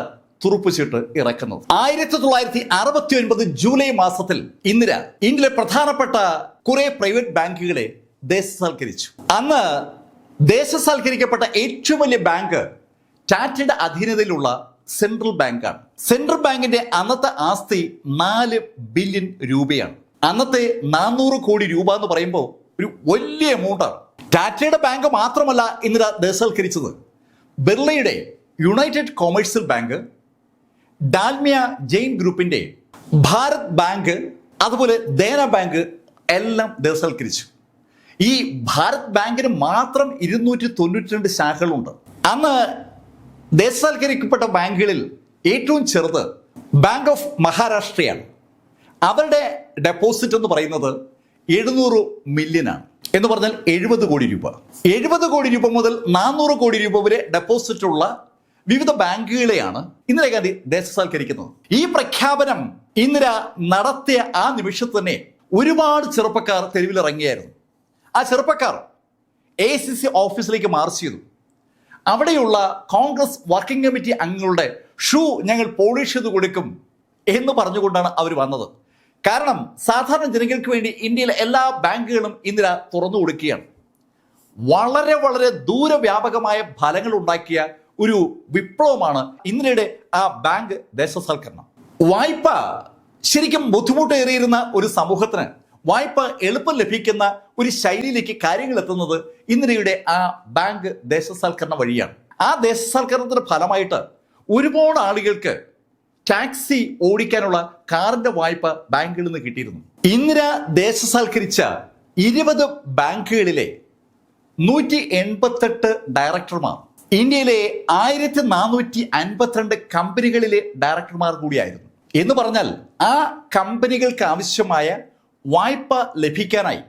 തുറുപ്പുചീട്ട് ഇറക്കുന്നത്. 1969 ജൂലൈ മാസത്തിൽ ഇന്ദിര ഇന്ത്യയിലെ പ്രധാനപ്പെട്ട കുറെ പ്രൈവറ്റ് ബാങ്കുകളെ ദേശസാൽക്കരിച്ചു. അന്ന് ദേശസാൽക്കരിക്കപ്പെട്ട ഏറ്റവും വലിയ ബാങ്ക് ടാറ്റയുടെ അധീനതയിലുള്ള സെൻട്രൽ ബാങ്കാണ്. സെൻട്രൽ ബാങ്കിന്റെ അന്നത്തെ ആസ്തി 4 ബില്യൺ രൂപയാണ്. അന്നത്തെ 400 കോടി രൂപ എന്ന് പറയുമ്പോൾ ഒരു വലിയ എമൗണ്ടാണ്. ടാറ്റയുടെ ബാങ്ക് മാത്രമല്ല ഇന്ദിര ദേശസാൽക്കരിച്ചത്. ബിർളയുടെ United Commercial Bank, Dalmia Jain ഗ്രൂപ്പിന്റെ ഭാരത് ബാങ്ക്, അതുപോലെ ദേന ബാങ്ക് എല്ലാം ദേശസാൽക്കരിച്ചു. ഈ ഭാരത് ബാങ്കിന് മാത്രം 292 ശാഖകളുണ്ട്. അന്ന് ദേശസാൽക്കരിക്കപ്പെട്ട ബാങ്കുകളിൽ ഏറ്റവും ചെറുത് ബാങ്ക് ഓഫ് മഹാരാഷ്ട്രയാണ്. അവരുടെ ഡെപ്പോസിറ്റ് എന്ന് പറയുന്നത് 700 മില്യനാണ്. എന്ന് പറഞ്ഞാൽ 70 കോടി രൂപ. 70 കോടി രൂപ മുതൽ 400 കോടി രൂപ വരെ ഡെപ്പോസിറ്റ് ഉള്ള വിവിധ ബാങ്കുകളെയാണ് ഇന്ദിരാഗാന്ധി ദേശസാൽക്കരിക്കുന്നത്. ഈ പ്രഖ്യാപനം ഇന്ദിര നടത്തിയ ആ നിമിഷത്ത് തന്നെ ഒരുപാട് ചെറുപ്പക്കാർ തെരുവിലിറങ്ങിയായിരുന്നു. ആ ചെറുപ്പക്കാർ AICC ഓഫീസിലേക്ക് മാർച്ച് ചെയ്തു. അവിടെയുള്ള കോൺഗ്രസ് വർക്കിംഗ് കമ്മിറ്റി അംഗങ്ങളുടെ ഷൂ ഞങ്ങൾ പോളിഷ് ചെയ്ത് കൊടുക്കും എന്ന് പറഞ്ഞുകൊണ്ടാണ് അവർ വന്നത്. കാരണം സാധാരണ ജനങ്ങൾക്ക് വേണ്ടി ഇന്ത്യയിലെ എല്ലാ ബാങ്കുകളും ഇന്ദിര തുറന്നു കൊടുക്കുകയാണ്. വളരെ വളരെ ദൂരവ്യാപകമായ ഫലങ്ങൾ ഉണ്ടാക്കിയ ഒരു വിപ്ലവമാണ് ഇന്ദിരയുടെ ആ ബാങ്ക് ദേശസാൽക്കരണം. വായ്പ ശരിക്കും ബുദ്ധിമുട്ടേറിയിരുന്ന ഒരു സമൂഹത്തിന് വായ്പ എളുപ്പം ലഭിക്കുന്ന ഒരു ശൈലിയിലേക്ക് കാര്യങ്ങൾ എത്തുന്നത് ഇന്ദിരയുടെ ആ ബാങ്ക് ദേശസാൽക്കരണം വഴിയാണ്. ആ ദേശസാൽക്കരണത്തിന്റെ ഫലമായിട്ട് ഒരുപാട് ആളുകൾക്ക് ടാക്സി ഓടിക്കാനുള്ള കാറിന്റെ വായ്പ ബാങ്കുകളിൽ നിന്ന് കിട്ടിയിരുന്നു. ഇന്ദിര ദേശസാൽക്കരിച്ച 20 ബാങ്കുകളിലെ 188 ഡയറക്ടർമാർ ഇന്ത്യയിലെ 1452 കമ്പനികളിലെ ഡയറക്ടർമാർ കൂടിയായിരുന്നു. എന്ന് പറഞ്ഞാൽ ആ കമ്പനികൾക്ക് ആവശ്യമായ വായ്പ ലഭിക്കാനായി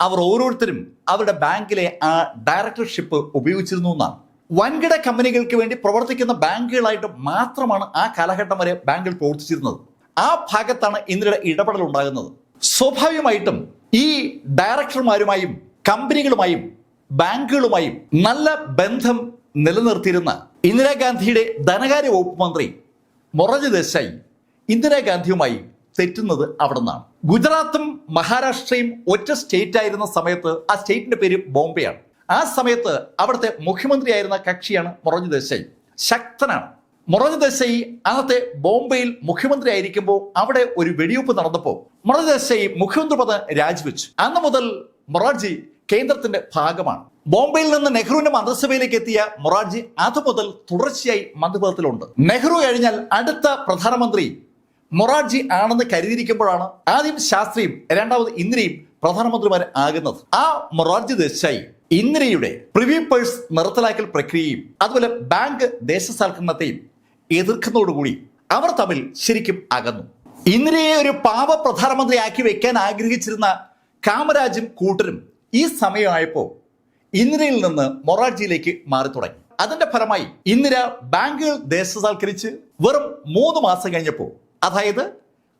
അവർ ഓരോരുത്തരും അവരുടെ ബാങ്കിലെ ആ ഡയറക്ടർഷിപ്പ് ഉപയോഗിച്ചിരുന്നു എന്നാണ്. വൻകിട കമ്പനികൾക്ക് വേണ്ടി പ്രവർത്തിക്കുന്ന ബാങ്കുകളായിട്ട് മാത്രമാണ് ആ കാലഘട്ടം വരെ ബാങ്കുകൾ പ്രവർത്തിച്ചിരുന്നത്. ആ ഭാഗത്താണ് ഇന്ദിരയുടെ ഇടപെടൽ ഉണ്ടാകുന്നത്. സ്വാഭാവികമായിട്ടും ഈ ഡയറക്ടർമാരുമായും കമ്പനികളുമായും ബാങ്കുകളുമായും നല്ല ബന്ധം നിലനിർത്തിയിരുന്ന ഇന്ദിരാഗാന്ധിയുടെ ധനകാര്യ വകുപ്പ് മന്ത്രി മൊറാർജി ദേശായി ഇന്ദിരാഗാന്ധിയുമായി തെറ്റുന്നത് അവിടെ നിന്നാണ്. ഗുജറാത്തും മഹാരാഷ്ട്രയും ഒറ്റ സ്റ്റേറ്റ് ആയിരുന്ന സമയത്ത് ആ സ്റ്റേറ്റിന്റെ പേര് ബോംബെയാണ്. ആ സമയത്ത് അവിടുത്തെ മുഖ്യമന്ത്രിയായിരുന്ന കക്ഷിയാണ് മൊറാർജി ദേശായി. ശക്തനാണ് മൊറാർജി ദേശായി. അന്നത്തെ ബോംബെയിൽ മുഖ്യമന്ത്രി ആയിരിക്കുമ്പോൾ അവിടെ ഒരു വെടിവെപ്പ് നടന്നപ്പോൾ മൊറാർജി ദേശായി മുഖ്യമന്ത്രി പദം രാജിവെച്ചു. അന്ന് മുതൽ മൊറാർജി കേന്ദ്രത്തിന്റെ ഭാഗമാണ്. ബോംബെയിൽ നിന്ന് നെഹ്റുവിന്റെ മന്ത്രിസഭയിലേക്ക് എത്തിയ മൊറാർജി അതുമുതൽ തുടർച്ചയായി മന്ത്രിപദത്തിലുണ്ട്. നെഹ്റു കഴിഞ്ഞാൽ അടുത്ത പ്രധാനമന്ത്രി മൊറാർജി ആണെന്ന് കരുതിയിരിക്കുമ്പോഴാണ് ആദ്യം ശാസ്ത്രിയും രണ്ടാമത് ഇന്ദിരയും പ്രധാനമന്ത്രിമാർ ആകുന്നത്. ആ മൊറാർജി ദേശായി ഇന്ദിരയുടെ പ്രിവി പേഴ്സ് നിർത്തലാക്കൽ പ്രക്രിയയും അതുപോലെ ബാങ്ക് ദേശസാൽക്കരണത്തെയും എതിർക്കുന്നതോടുകൂടി അവർ തമ്മിൽ ശരിക്കും അകന്നു. ഇന്ദിരയെ ഒരു പാവ പ്രധാനമന്ത്രിയാക്കി വെക്കാൻ ആഗ്രഹിച്ചിരുന്ന കാമരാജും കൂട്ടരും ഈ സമയമായപ്പോൾ ഇന്ദിരയിൽ നിന്ന് മൊറാർജിയിലേക്ക് മാറി തുടങ്ങി. അതിന്റെ ഫലമായി ഇന്ദിര ബാങ്കുകൾ ദേശസാൽക്കരിച്ച് വെറും 3 മാസം കഴിഞ്ഞപ്പോൾ, അതായത്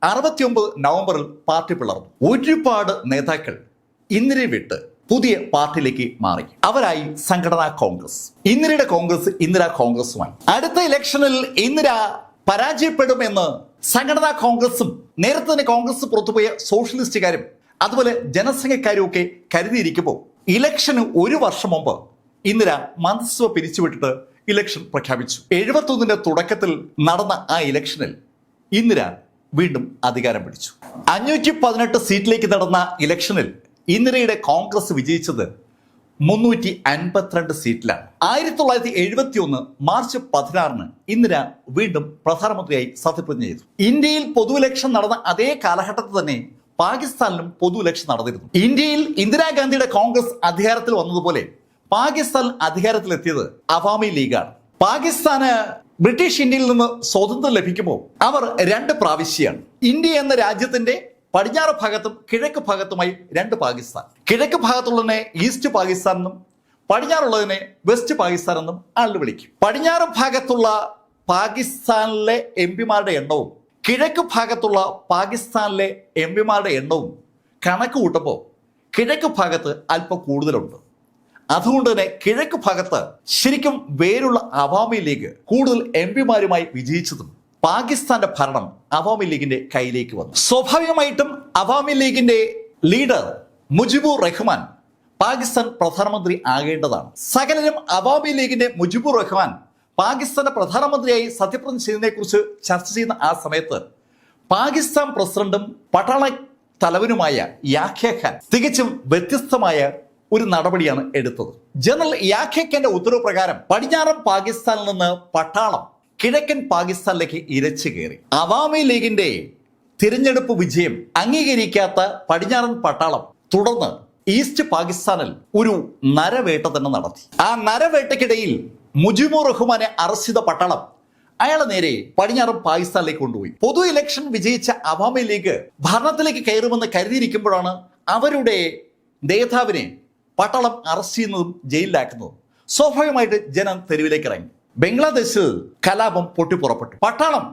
69 നവംബറിൽ പാർട്ടി പിളർന്നു. ഒരുപാട് നേതാക്കൾ ഇന്ദിരയെ വിട്ട് പുതിയ പാർട്ടിയിലേക്ക് മാറി. അവരായി സംഘടനാ കോൺഗ്രസ്. ഇന്ദിരയുടെ കോൺഗ്രസ് ഇന്ദിരാ കോൺഗ്രസുമായി. അടുത്ത ഇലക്ഷനിൽ ഇന്ദിര പരാജയപ്പെടുമെന്ന് സംഘടനാ കോൺഗ്രസും നേരത്തെ തന്നെ കോൺഗ്രസ് പുറത്തുപോയ സോഷ്യലിസ്റ്റുകാരും അതുപോലെ ജനസംഘക്കാരും ഒക്കെ കരുതിയിരിക്കുമ്പോൾ ഇലക്ഷന് 1 വർഷം മുമ്പ് ഇന്ദിര മന്ത്രിസഭ പിരിച്ചുവിട്ടിട്ട് ഇലക്ഷൻ പ്രഖ്യാപിച്ചു. 71 തുടക്കത്തിൽ നടന്ന ആ ഇലക്ഷനിൽ ഇന്ദിര വീണ്ടും അധികാരം പിടിച്ചു. 518 സീറ്റിലേക്ക് നടന്ന ഇലക്ഷനിൽ ഇന്ദിരയുടെ കോൺഗ്രസ് വിജയിച്ചത് 352 സീറ്റിലാണ്. 1971 മാർച്ച് 16 ഇന്ദിര വീണ്ടും പ്രധാനമന്ത്രിയായി സത്യപ്രതിജ്ഞ ചെയ്തു. ഇന്ത്യയിൽ പൊതു ഇലക്ഷൻ നടന്ന അതേ കാലഘട്ടത്തിൽ തന്നെ പാകിസ്ഥാനിലും പൊതു ഇലക്ഷൻ നടന്നിരുന്നു. ഇന്ത്യയിൽ ഇന്ദിരാഗാന്ധിയുടെ കോൺഗ്രസ് അധികാരത്തിൽ വന്നതുപോലെ പാകിസ്ഥാൻ അധികാരത്തിലെത്തിയത് അവാമി ലീഗാണ്. പാകിസ്ഥാന് ബ്രിട്ടീഷ് ഇന്ത്യയിൽ നിന്ന് സ്വാതന്ത്ര്യം ലഭിക്കുമ്പോൾ അവർ 2 പ്രാവശ്യമാണ്. ഇന്ത്യ എന്ന രാജ്യത്തിന്റെ പടിഞ്ഞാറ് ഭാഗത്തും കിഴക്ക് ഭാഗത്തുമായി 2 പാകിസ്ഥാൻ. കിഴക്ക് ഭാഗത്തുള്ളതിനെ ഈസ്റ്റ് പാകിസ്ഥാൻ എന്നും പടിഞ്ഞാറുള്ളതിനെ വെസ്റ്റ് പാകിസ്ഥാൻ എന്നും ആളുകൾ വിളിക്കും. പടിഞ്ഞാറ് ഭാഗത്തുള്ള പാകിസ്ഥാനിലെ എംപിമാരുടെ എണ്ണവും കിഴക്ക് ഭാഗത്തുള്ള പാകിസ്ഥാനിലെ എംപിമാരുടെ എണ്ണവും കണക്ക് കൂട്ടുമ്പോൾ കിഴക്ക് ഭാഗത്ത് അല്പം കൂടുതലുണ്ട്. അതുകൊണ്ട് തന്നെ കിഴക്ക് ഭാഗത്ത് ശരിക്കും വേരുള്ള അവാമി ലീഗ് കൂടുതൽ എംപിമാരുമായി വിജയിച്ചതും പാകിസ്ഥാന്റെ ഭരണം അവാമി ലീഗിന്റെ കയ്യിലേക്ക് വന്നു. സ്വാഭാവികമായിട്ടും അവാമി ലീഗിന്റെ ലീഡർ മുജിബുർ റഹ്മാൻ പാകിസ്ഥാൻ പ്രധാനമന്ത്രി ആകേണ്ടതാണ്. സകലരും അവാമി ലീഗിന്റെ മുജിബുർ റഹ്മാൻ പാകിസ്ഥാന്റെ പ്രധാനമന്ത്രിയായി സത്യപ്രതിജ്ഞ ചെയ്തതിനെ കുറിച്ച് ചർച്ച ചെയ്യുന്ന ആ സമയത്ത് പാകിസ്ഥാൻ പ്രസിഡന്റും പട്ടാള തലവനുമായ യാഹ്യ ഖാൻ തികച്ചും വ്യത്യസ്തമായ ഒരു നടപടിയാണ് എടുത്തത്. ജനറൽ യാഹ്യ ഖാന്റെ ഉത്തരവ് പ്രകാരം പടിഞ്ഞാറൻ പാകിസ്ഥാനിൽ നിന്ന് പട്ടാളം കിഴക്കൻ പാകിസ്ഥാനിലേക്ക് ഇരച്ചു കയറി. അവാമി ലീഗിന്റെ തിരഞ്ഞെടുപ്പ് വിജയം അംഗീകരിക്കാത്ത പടിഞ്ഞാറൻ പട്ടാളം തുടർന്ന് ഈസ്റ്റ് പാകിസ്ഥാനിൽ ഒരു നരവേട്ട തന്നെ നടത്തി. ആ നരവേട്ടയ്ക്കിടയിൽ മുജിബുർ റഹ്മാനെ അറസ്റ്റ് ചെയ്ത പട്ടാളം അയാളെ നേരെ പടിഞ്ഞാറൻ പാകിസ്ഥാനിലേക്ക് കൊണ്ടുപോയി. പൊതു ഇലക്ഷൻ വിജയിച്ച അവാമി ലീഗ് ഭരണത്തിലേക്ക് കയറുമെന്ന് കരുതിയിരിക്കുമ്പോഴാണ് അവരുടെ നേതാവിനെ പട്ടാളം അറസ്റ്റ് ചെയ്യുന്നതും ജയിലിലാക്കുന്നതും. സ്വാഭാവികമായിട്ട് ജനം തെരുവിലേക്ക് ഇറങ്ങി. ബംഗ്ലാദേശിൽ കലാപം പൊട്ടിപ്പുറപ്പെട്ടു. പട്ടാളം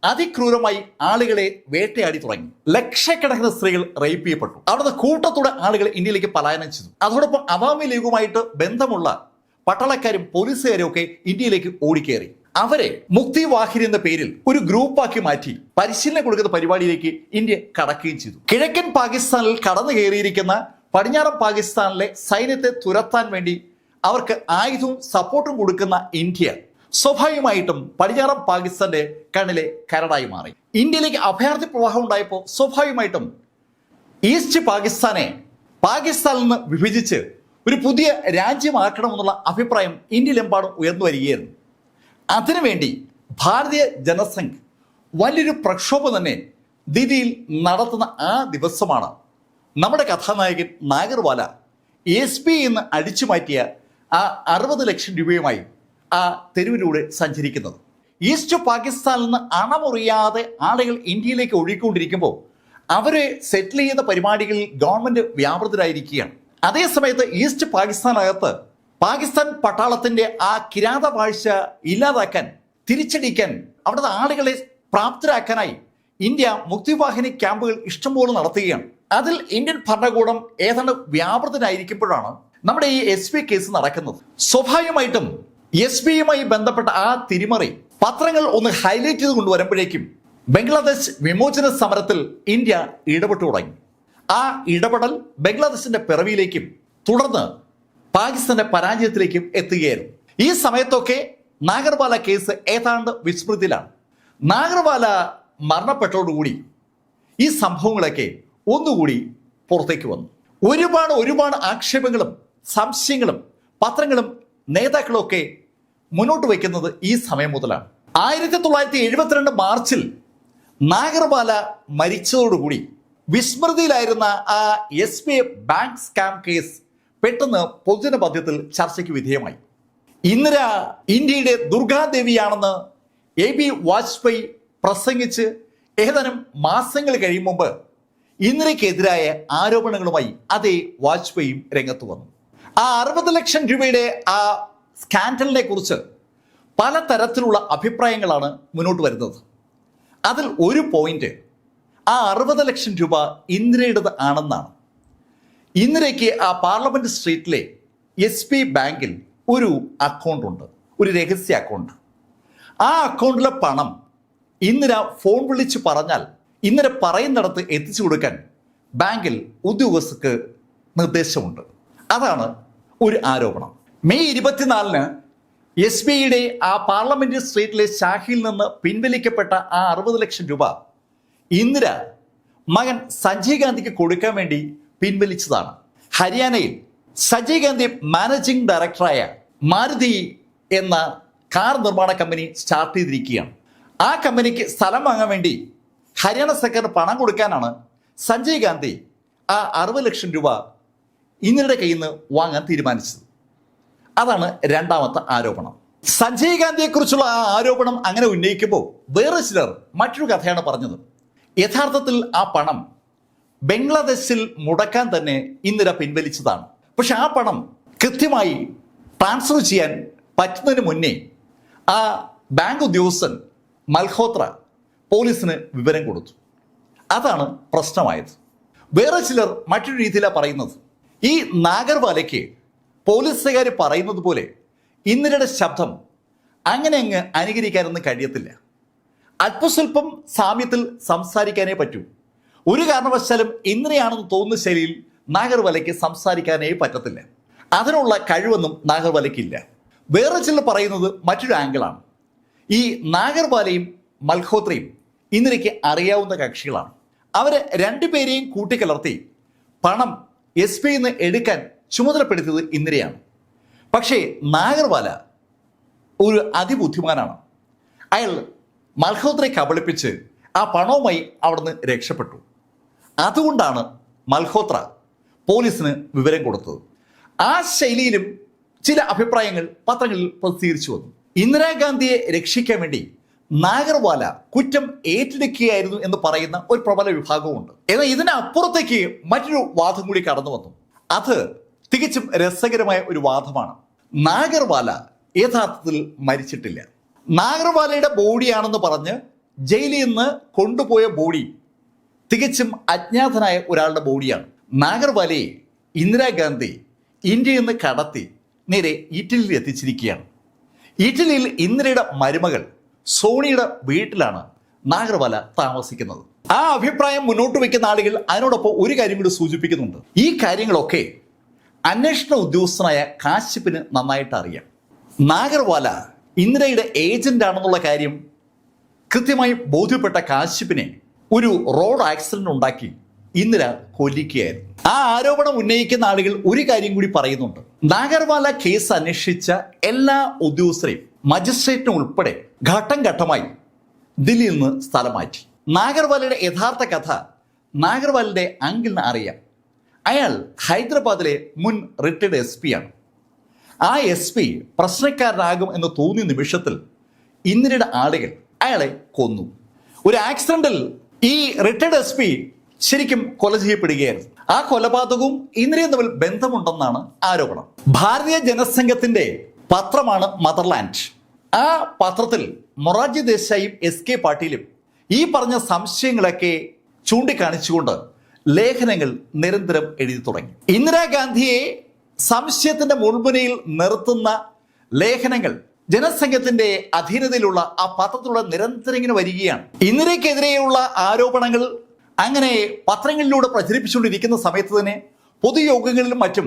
അതിക്രൂരമായി ആളുകളെ വേട്ടയാടി തുടങ്ങി. ലക്ഷക്കണക്കിന് സ്ത്രീകൾ റേപ്പ് ചെയ്യപ്പെട്ടു. അവിടുത്തെ കൂട്ടത്തോടെ ആളുകൾ ഇന്ത്യയിലേക്ക് പലായനം ചെയ്തു. അതോടൊപ്പം അവാമി ലീഗുമായിട്ട് ബന്ധമുള്ള പട്ടാളക്കാരും പോലീസുകാരും ഒക്കെ ഇന്ത്യയിലേക്ക് ഓടിക്കേറി. അവരെ മുക്തി വാഹിനി എന്ന പേരിൽ ഒരു ഗ്രൂപ്പാക്കി മാറ്റി പരിശീലനം കൊടുക്കുന്ന പരിപാടിയിലേക്ക് ഇന്ത്യ കടക്കുകയും ചെയ്തു. കിഴക്കൻ പാകിസ്ഥാനിൽ കടന്നു കയറിയിരിക്കുന്ന പടിഞ്ഞാറൻ പാകിസ്ഥാനിലെ സൈന്യത്തെ തുരത്താൻ വേണ്ടി അവർക്ക് ആയുധവും സപ്പോർട്ടും കൊടുക്കുന്ന ഇന്ത്യ സ്വാഭാവികമായിട്ടും പടിഞ്ഞാറൻ പാകിസ്ഥാന്റെ കണ്ണിലെ കരടായി മാറി. ഇന്ത്യയിലേക്ക് അഭയാർത്ഥി പ്രവാഹം ഉണ്ടായപ്പോൾ സ്വാഭാവികമായിട്ടും ഈസ്റ്റ് പാകിസ്ഥാനെ പാകിസ്ഥാനിൽ നിന്ന് വിഭജിച്ച് ഒരു പുതിയ രാജ്യമാക്കണമെന്നുള്ള അഭിപ്രായം ഇന്ത്യയിലെമ്പാടും ഉയർന്നു വരികയായിരുന്നു. അതിനുവേണ്ടി ഭാരതീയ ജനസംഘ് വലിയൊരു പ്രക്ഷോഭം തന്നെ ദില്ലിയിൽ നടത്തുന്ന ആ ദിവസമാണ് നമ്മുടെ കഥാനായകൻ നാഗർവാല SP എന്ന് അടിച്ചു മാറ്റിയ ആ 60 ലക്ഷം രൂപയുമായി ആ തെരുവിലൂടെ സഞ്ചരിക്കുന്നത്. ഈസ്റ്റ് പാകിസ്ഥാനിൽ നിന്ന് അണമുറിയാതെ ആളുകൾ ഇന്ത്യയിലേക്ക് ഒഴുകിക്കൊണ്ടിരിക്കുമ്പോൾ അവരെ സെറ്റിൽ ചെയ്യുന്ന പരിപാടികളിൽ ഗവൺമെന്റ് വ്യാപൃതരായിരിക്കുകയാണ്. അതേ സമയത്ത് ഈസ്റ്റ് പാകിസ്ഥാനകത്ത് പാകിസ്ഥാൻ പട്ടാളത്തിന്റെ ആ കിരാത വാഴ്ച ഇല്ലാതാക്കാൻ, തിരിച്ചടിക്കാൻ, അവിടുത്തെ ആളുകളെ പ്രാപ്തരാക്കാനായി ഇന്ത്യ മുക്തിവാഹിനി ക്യാമ്പുകൾ ഇഷ്ടംപോലെ നടത്തുകയാണ്. അതിൽ ഇന്ത്യൻ ഭരണകൂടം ഏതാണ്ട് വ്യാപൃതനായിരിക്കുമ്പോഴാണ് നമ്മുടെ ഈ SP കേസ് നടക്കുന്നത്. സ്വാഭാവികമായിട്ടും SP-യുമായി ബന്ധപ്പെട്ട ആ തിരിമറി പത്രങ്ങൾ ഒന്ന് ഹൈലൈറ്റ് ചെയ്ത് കൊണ്ടുവരുമ്പോഴേക്കും ബംഗ്ലാദേശ് വിമോചന സമരത്തിൽ ഇന്ത്യ ഇടപെട്ടു തുടങ്ങി. ആ ഇടപെടൽ ബംഗ്ലാദേശിന്റെ പിറവിയിലേക്കും തുടർന്ന് പാകിസ്ഥാന്റെ പരാജയത്തിലേക്കും എത്തുകയായിരുന്നു. ഈ സമയത്തൊക്കെ നാഗർവാല കേസ് ഏതാണ്ട് വിസ്മൃതിയിലാണ്. നാഗർവാല മരണപ്പെട്ടതോടുകൂടി ഈ സംഭവങ്ങളൊക്കെ ഒന്നുകൂടി പുറത്തേക്ക് വന്നു. ഒരുപാട് ആക്ഷേപങ്ങളും സംശയങ്ങളും പത്രങ്ങളും നേതാക്കളും ഒക്കെ മുന്നോട്ട് വയ്ക്കുന്നത് ഈ സമയം മുതലാണ്. 1972 മാർച്ചിൽ നാഗർവാല മരിച്ചതോടുകൂടി വിസ്മൃതിയിലായിരുന്ന ആ SBI ബാങ്ക് സ്കാം കേസ് പെട്ടെന്ന് പൊതുജന മധ്യത്തിൽ ചർച്ചയ്ക്ക് വിധേയമായി. ഇന്ദിര ഇന്ത്യയുടെ ദുർഗാദേവിയാണെന്ന് AB വാജ്പേയി പ്രസംഗിച്ച് ഏതാനും മാസങ്ങൾ കഴിയും മുമ്പ് ഇന്ദിരയ്ക്കെതിരായ ആരോപണങ്ങളുമായി അതേ വാജ്പേയിയും രംഗത്ത് വന്നു. ആ 60 ലക്ഷം രൂപയുടെ ആ സ്കാൻഡലിനെ കുറിച്ച് പലതരത്തിലുള്ള അഭിപ്രായങ്ങളാണ് മുന്നോട്ട് വരുന്നത്. അതിൽ ഒരു പോയിന്റ് ആ 60 ലക്ഷം രൂപ ഇന്ദിരയുടേത് ആണെന്നാണ്. ഇന്ദിരയ്ക്ക് ആ പാർലമെന്റ് സ്ട്രീറ്റിലെ SBI ബാങ്കിൽ ഒരു അക്കൗണ്ട് ഉണ്ട്, ഒരു രഹസ്യ അക്കൗണ്ട്. ആ അക്കൗണ്ടിലെ പണം ഇന്ദിര ഫോൺ വിളിച്ച് പറഞ്ഞാൽ ഇന്ദിര പറയുന്നിടത്ത് എത്തിച്ചു കൊടുക്കാൻ ബാങ്കിൽ ഉദ്യോഗസ്ഥർക്ക് നിർദ്ദേശമുണ്ട്. അതാണ് ഒരു ആരോപണം. മെയ് 24-ന് SBIയുടെ ആ പാർലമെന്റ് സ്ട്രീറ്റിലെ ശാഖയിൽ നിന്ന് പിൻവലിക്കപ്പെട്ട ആ 60 ലക്ഷം രൂപ ഇന്ദിര മകൻ സഞ്ജയ് ഗാന്ധിക്ക് കൊടുക്കാൻ വേണ്ടി പിൻവലിച്ചതാണ്. ഹരിയാനയിൽ സഞ്ജയ് ഗാന്ധി മാനേജിംഗ് ഡയറക്ടറായ മാരുതി എന്ന കാർ നിർമ്മാണ കമ്പനി സ്റ്റാർട്ട് ചെയ്തിരിക്കുകയാണ്. ആ കമ്പനിക്ക് സ്ഥലം വാങ്ങാൻ വേണ്ടി ഹരിയാന സർക്കാർ പണം കൊടുക്കാനാണ് സഞ്ജയ് ഗാന്ധി ആ 60 ലക്ഷം രൂപ ഇന്ദിരയുടെ കയ്യിൽ നിന്ന് വാങ്ങാൻ തീരുമാനിച്ചത്. അതാണ് രണ്ടാമത്തെ ആരോപണം. സഞ്ജയ് ഗാന്ധിയെക്കുറിച്ചുള്ള ആ ആരോപണം അങ്ങനെ ഉന്നയിക്കുമ്പോൾ വേറെ ചിലർ മറ്റൊരു കഥയാണ് പറഞ്ഞത്. യഥാർത്ഥത്തിൽ ആ പണം ബംഗ്ലാദേശിൽ മുടക്കാൻ തന്നെ ഇന്ദിര പിൻവലിച്ചതാണ്. പക്ഷെ ആ പണം കൃത്യമായി ട്രാൻസ്ഫർ ചെയ്യാൻ പറ്റുന്നതിന് മുന്നേ ആ ബാങ്ക് ഉദ്യോഗസ്ഥൻ മൽഹോത്ര പോലീസിന് വിവരം കൊടുത്തു. അതാണ് പ്രശ്നമായത്. വേറെ ചിലർ മറ്റൊരു രീതിയിലാണ് പറയുന്നത്. ഈ നാഗർവാലയ്ക്ക് പോലീസുകാർ പറയുന്നത് പോലെ ഇന്ദിരയുടെ ശബ്ദം അങ്ങനെ അങ്ങ് അനുകരിക്കാനൊന്നും കഴിയത്തില്ല. അല്പസ്വല്പം സാമ്യത്തിൽ സംസാരിക്കാനേ പറ്റൂ. ഒരു കാരണവശാലും ഇന്ദിരയാണെന്ന് തോന്നുന്ന ശൈലിയിൽ നാഗർവാലയ്ക്ക് സംസാരിക്കാനേ പറ്റത്തില്ല. അതിനുള്ള കഴിവൊന്നും നാഗർവാലയ്ക്കില്ല. വേറെ ചിലർ പറയുന്നത് മറ്റൊരു ആംഗിളാണ്. ഈ നാഗർവാലയും മൽഹോത്രയും ഇന്ദിരയ്ക്ക് അറിയാവുന്ന കക്ഷികളാണ്. അവർ രണ്ടുപേരെയും കൂട്ടിക്കലർത്തി പണം SBIയിൽ നിന്ന് എടുക്കാൻ ചുമതലപ്പെടുത്തിയത് ഇന്ദിരയാണ്. പക്ഷേ നാഗർവാല ഒരു അതിബുദ്ധിമാനാണ്. അയാൾ മൽഹോത്രയെ കബളിപ്പിച്ച് ആ പണവുമായി അവിടുന്ന് രക്ഷപ്പെട്ടു. അതുകൊണ്ടാണ് മൽഹോത്ര പോലീസിന് വിവരം കൊടുത്തത്. ആ ശൈലിയിലും ചില അഭിപ്രായങ്ങൾ പത്രങ്ങളിൽ പ്രസിദ്ധീകരിച്ചു വന്നു. ഇന്ദിരാഗാന്ധിയെ രക്ഷിക്കാൻ വേണ്ടി നാഗർവാല കുറ്റം ഏറ്റെടുക്കുകയായിരുന്നു എന്ന് പറയുന്ന ഒരു പ്രബല വിഭാഗമുണ്ട്. എന്നാൽ ഇതിനപ്പുറത്തേക്ക് മറ്റൊരു വാദം കൂടി കടന്നു വന്നു. അത് തികച്ചും രസകരമായ ഒരു വാദമാണ്. നാഗർവാല യഥാർത്ഥത്തിൽ മരിച്ചിട്ടില്ല. നാഗർവാലയുടെ ബോഡിയാണെന്ന് പറഞ്ഞ് ജയിലിൽ നിന്ന് കൊണ്ടുപോയ ബോഡി തികച്ചും അജ്ഞാതനായ ഒരാളുടെ ബോഡിയാണ്. നാഗർവാലയെ ഇന്ദിരാഗാന്ധി ഇന്ത്യയിൽ നിന്ന് കടത്തി നേരെ ഇറ്റലിയിൽ എത്തിച്ചിരിക്കുകയാണ്. ഇറ്റലിയിൽ ഇന്ദിരയുടെ മരുമകൾ സോണിയുടെ വീട്ടിലാണ് നാഗർവാല താമസിക്കുന്നത്. ആ അഭിപ്രായം മുന്നോട്ട് വയ്ക്കുന്ന ആളുകൾ അതിനോടൊപ്പം ഒരു കാര്യം കൂടി സൂചിപ്പിക്കുന്നുണ്ട്. ഈ കാര്യങ്ങളൊക്കെ അന്വേഷണ ഉദ്യോഗസ്ഥനായ കാശ്യപിന് നന്നായിട്ട് അറിയാം. നാഗർവാല ഇന്ദിരയുടെ ഏജന്റ് ആണെന്നുള്ള കാര്യം കൃത്യമായി ബോധ്യപ്പെട്ട കാശ്യപിനെ ഒരു റോഡ് ആക്സിഡന്റ് ഉണ്ടാക്കി ഇന്ദിര കൊല്ലിക്കുകയായിരുന്നു. ആ ആരോപണം ഉന്നയിക്കുന്ന ആളുകൾ ഒരു കാര്യം കൂടി പറയുന്നുണ്ട്. നാഗർവാല കേസ് അന്വേഷിച്ച എല്ലാ ഉദ്യോഗസ്ഥരെയും മജിസ്ട്രേറ്റിനും ഉൾപ്പെടെ ഘട്ടം ഘട്ടമായി ദില്ലിയിൽ നിന്ന് സ്ഥലം മാറ്റി. നാഗർവാലയുടെ യഥാർത്ഥ കഥ നാഗർവാലയുടെ അങ്കിളിന് അറിയാം. അയാൾ ഹൈദരാബാദിലെ മുൻ റിട്ടയർഡ് SP ആണ്. ആ SP പ്രശ്നക്കാരനാകും എന്ന് തോന്നിയ നിമിഷത്തിൽ ഇന്ദിരയുടെ ആളുകൾ അയാളെ കൊന്നു. ഒരു ആക്സിഡന്റിൽ ഈ റിട്ടയർഡ് SP ശരിക്കും കൊല ചെയ്യപ്പെടുകയായിരുന്നു. ആ കൊലപാതകവും ഇന്ദിരയും തമ്മിൽ ബന്ധമുണ്ടെന്നാണ് ആരോപണം. ഭാരതീയ ജനസംഘത്തിന്റെ പത്രമാണ് മദർലാൻഡ്. ആ പത്രത്തിൽ മൊറാർജി ദേശായിയും SK പാട്ടീലും ഈ പറഞ്ഞ സംശയങ്ങളൊക്കെ ചൂണ്ടിക്കാണിച്ചുകൊണ്ട് ലേഖനങ്ങൾ നിരന്തരം എഴുതി തുടങ്ങി. ഇന്ദിരാഗാന്ധിയെ സംശയത്തിന്റെ മുൾമുനയിൽ നിർത്തുന്ന ലേഖനങ്ങൾ ജനസംഘത്തിന്റെ അധീനതയിലുള്ള ആ പത്രത്തിലൂടെ നിരന്തരം ഇങ്ങനെ വരികയാണ്. ഇന്ദിരയ്ക്കെതിരെയുള്ള ആരോപണങ്ങൾ അങ്ങനെ പത്രങ്ങളിലൂടെ പ്രചരിപ്പിച്ചുകൊണ്ടിരിക്കുന്ന സമയത്ത് തന്നെ പൊതുയോഗങ്ങളിലും മറ്റും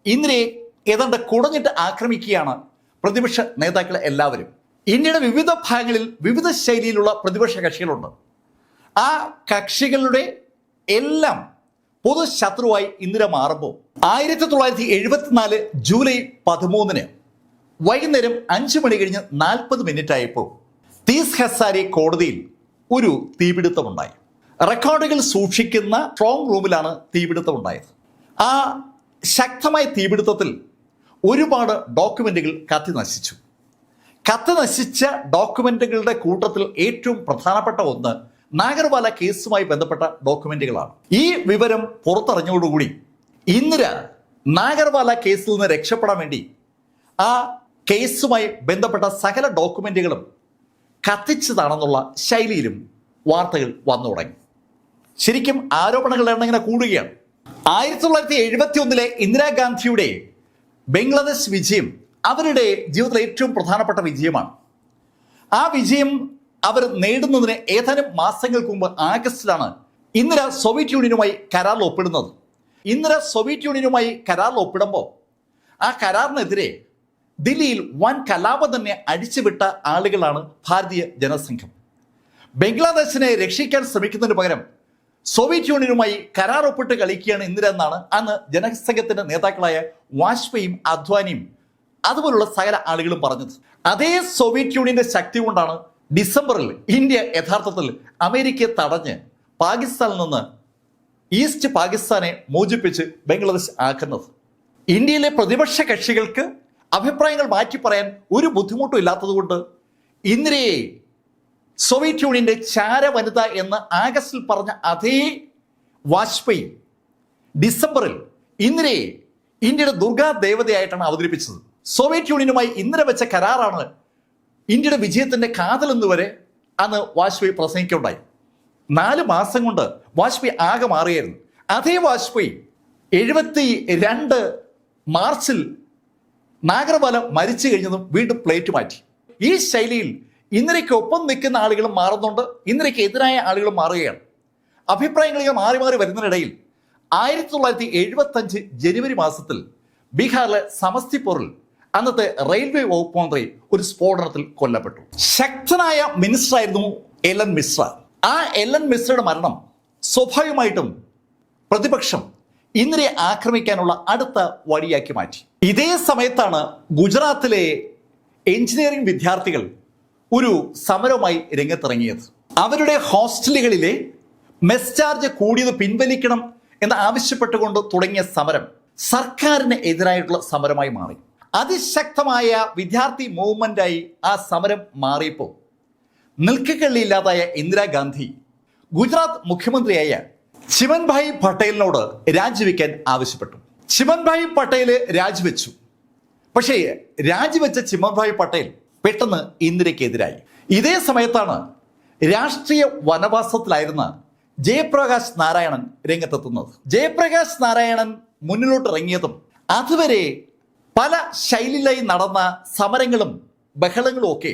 ഇന്ദിരയെ ഏതാണ്ട് കുടഞ്ഞിട്ട് ആക്രമിക്കുകയാണ് പ്രതിപക്ഷ നേതാക്കളെ എല്ലാവരും. ഇന്ത്യയുടെ വിവിധ ഭാഗങ്ങളിൽ വിവിധ ശൈലിയിലുള്ള പ്രതിപക്ഷ കക്ഷികളുണ്ട്. ആ കക്ഷികളുടെ എല്ലാം പൊതുശത്രുവായി ഇന്ദിര മാറുമ്പോൾ 1974 ജൂലൈ 13 വൈകുന്നേരം 5 മണി കഴിഞ്ഞ് 40 മിനിറ്റ് ആയപ്പോൾ തീസ് ഹസാരി കോടതിയിൽ ഒരു തീപിടുത്തമുണ്ടായി. റെക്കോർഡുകൾ സൂക്ഷിക്കുന്ന സ്ട്രോങ് റൂമിലാണ് തീപിടുത്തം ഉണ്ടായത്. ആ ശക്തമായ തീപിടുത്തത്തിൽ ഒരുപാട് ഡോക്യുമെന്റുകൾ കത്തി നശിച്ചു. കത്തി നശിച്ച ഡോക്യുമെന്റുകളുടെ കൂട്ടത്തിൽ ഏറ്റവും പ്രധാനപ്പെട്ട ഒന്ന് നാഗർവാല കേസുമായി ബന്ധപ്പെട്ട ഡോക്യുമെന്റുകളാണ്. ഈ വിവരം പുറത്തറിഞ്ഞതോടുകൂടി ഇന്ദിര നാഗർവാല കേസിൽ നിന്ന് രക്ഷപ്പെടാൻ വേണ്ടി ആ കേസുമായി ബന്ധപ്പെട്ട സകല ഡോക്യുമെന്റുകളും കത്തിച്ചതാണെന്നുള്ള ശൈലിയിലും വാർത്തകൾ വന്നു തുടങ്ങി. ശരിക്കും ആരോപണങ്ങളുടെ എണ്ണം ഇങ്ങനെ കൂടുകയാണ്. 1971 ഇന്ദിരാഗാന്ധിയുടെ ബംഗ്ലാദേശ് വിജയം അവരുടെ ജീവിതത്തിലെ ഏറ്റവും പ്രധാനപ്പെട്ട വിജയമാണ്. ആ വിജയം അവർ നേടുന്നതിന് ഏതാനും മാസങ്ങൾക്ക് മുമ്പ് ആഗസ്റ്റിലാണ് ഇന്ദിര സോവിയറ്റ് യൂണിയനുമായി കരാറിൽ ഒപ്പിടുന്നത്. ഇന്ദിര സോവിയറ്റ് യൂണിയനുമായി കരാറിൽ ഒപ്പിടുമ്പോൾ ആ കരാറിനെതിരെ ദില്ലിയിൽ വൻ കലാപം തന്നെ അടിച്ചുവിട്ട ആളുകളാണ് ഭാരതീയ ജനസംഘം. ബംഗ്ലാദേശിനെ രക്ഷിക്കാൻ ശ്രമിക്കുന്നതിന് പകരം സോവിയറ്റ് യൂണിയനുമായി കരാർ ഒപ്പിട്ട് കളിക്കുകയാണ് ഇന്ദിര എന്നാണ് അന്ന് ജനസംഘത്തിന്റെ നേതാക്കളായ വാജ്പേയിയും അദ്വാനിയും അതുപോലുള്ള സകല ആളുകളും പറഞ്ഞത്. അതേ സോവിയറ്റ് യൂണിയന്റെ ശക്തി കൊണ്ടാണ് ഡിസംബറിൽ ഇന്ത്യ യഥാർത്ഥത്തിൽ അമേരിക്കയെ തടഞ്ഞ് പാകിസ്ഥാനിൽ നിന്ന് ഈസ്റ്റ് പാകിസ്ഥാനെ മോചിപ്പിച്ച് ബംഗ്ലാദേശ് ആക്കുന്നത്. ഇന്ത്യയിലെ പ്രതിപക്ഷ കക്ഷികൾക്ക് അഭിപ്രായങ്ങൾ മാറ്റി പറയാൻ ഒരു ബുദ്ധിമുട്ടും ഇല്ലാത്തതുകൊണ്ട് ഇന്ദിരയെ സോവിയറ്റ് യൂണിയന്റെ ചാര വനിത എന്ന് ആഗസ്റ്റിൽ പറഞ്ഞ അതേ വാജ്പേയി ഡിസംബറിൽ ഇന്ദിരയെ ഇന്ത്യയുടെ ദുർഗാ ദേവതയായിട്ടാണ് അവതരിപ്പിച്ചത്. സോവിയറ്റ് യൂണിയനുമായി ഇന്ദിര വെച്ച കരാറാണ് ഇന്ത്യയുടെ വിജയത്തിന്റെ കാതലെന്ന് വരെ അന്ന് വാജ്പേയി പ്രസംഗിക്കുകയുണ്ടായി. 4 മാസം കൊണ്ട് വാജ്പേയി ആകെ മാറിയായിരുന്നു. അതേ വാജ്പേയി 72 മാർച്ചിൽ നാഗർവാല മരിച്ചു കഴിഞ്ഞതും വീണ്ടും പ്ലേറ്റ് മാറ്റി. ഈ ശൈലിയിൽ ഇന്ദിരയ്ക്കൊപ്പം നിൽക്കുന്ന ആളുകളും മാറുന്നുണ്ട്, ഇന്ദിരയ്ക്ക് എതിരായ ആളുകളും മാറുകയാണ്. അഭിപ്രായങ്ങൾ മാറി മാറി വരുന്നതിനിടയിൽ 1975 ജനുവരി മാസത്തിൽ ബീഹാറിലെ സമസ്തിപൂറിൽ അന്നത്തെ റെയിൽവേ വകുപ്പ് മന്ത്രി ഒരു സ്ഫോടനത്തിൽ കൊല്ലപ്പെട്ടു. ശക്തനായ മിനിസ്റ്റർ ആയിരുന്നു എൽ എൻ മിശ്ര. ആ എൽ എൻ മിശ്രയുടെ മരണം സ്വാഭാവികമായിട്ടും പ്രതിപക്ഷം ഇന്ദിരയെ ആക്രമിക്കാനുള്ള അടുത്ത വഴിയാക്കി മാറ്റി. ഇതേ സമയത്താണ് ഗുജറാത്തിലെ എഞ്ചിനീയറിംഗ് വിദ്യാർത്ഥികൾ ഒരു സമരവുമായി രംഗത്തിറങ്ങിയത്. അവരുടെ ഹോസ്റ്റലുകളിലെ മെസ് ചാർജ് കൂടിയത് പിൻവലിക്കണം എന്ന് ആവശ്യപ്പെട്ടുകൊണ്ട് തുടങ്ങിയ സമരം സർക്കാരിന് എതിരായിട്ടുള്ള സമരമായി മാറി. അതിശക്തമായ വിദ്യാർത്ഥി മൂവ്മെന്റായി ആ സമരം മാറിയപ്പോൾ നിൽക്കക്കള്ളിയില്ലാതായ ഇന്ദിരാഗാന്ധി ഗുജറാത്ത് മുഖ്യമന്ത്രിയായ ചിമൻഭായ് പട്ടേലിനോട് രാജിവെക്കാൻ ആവശ്യപ്പെട്ടു. ചിമൻഭായ് പട്ടേൽ രാജിവെച്ചു. പക്ഷേ രാജിവെച്ച ചിമൻഭായ് പട്ടേൽ പെട്ടെന്ന് ഇന്ദിരയ്ക്കെതിരായി. ഇതേ സമയത്താണ് രാഷ്ട്രീയ വനവാസത്തിലായിരുന്ന ജയപ്രകാശ് നാരായണൻ രംഗത്തെത്തുന്നത്. ജയപ്രകാശ് നാരായണൻ മുന്നിലോട്ട് ഇറങ്ങിയതും അതുവരെ പല ശൈലിയിലായി നടന്ന സമരങ്ങളും ബഹളങ്ങളും ഒക്കെ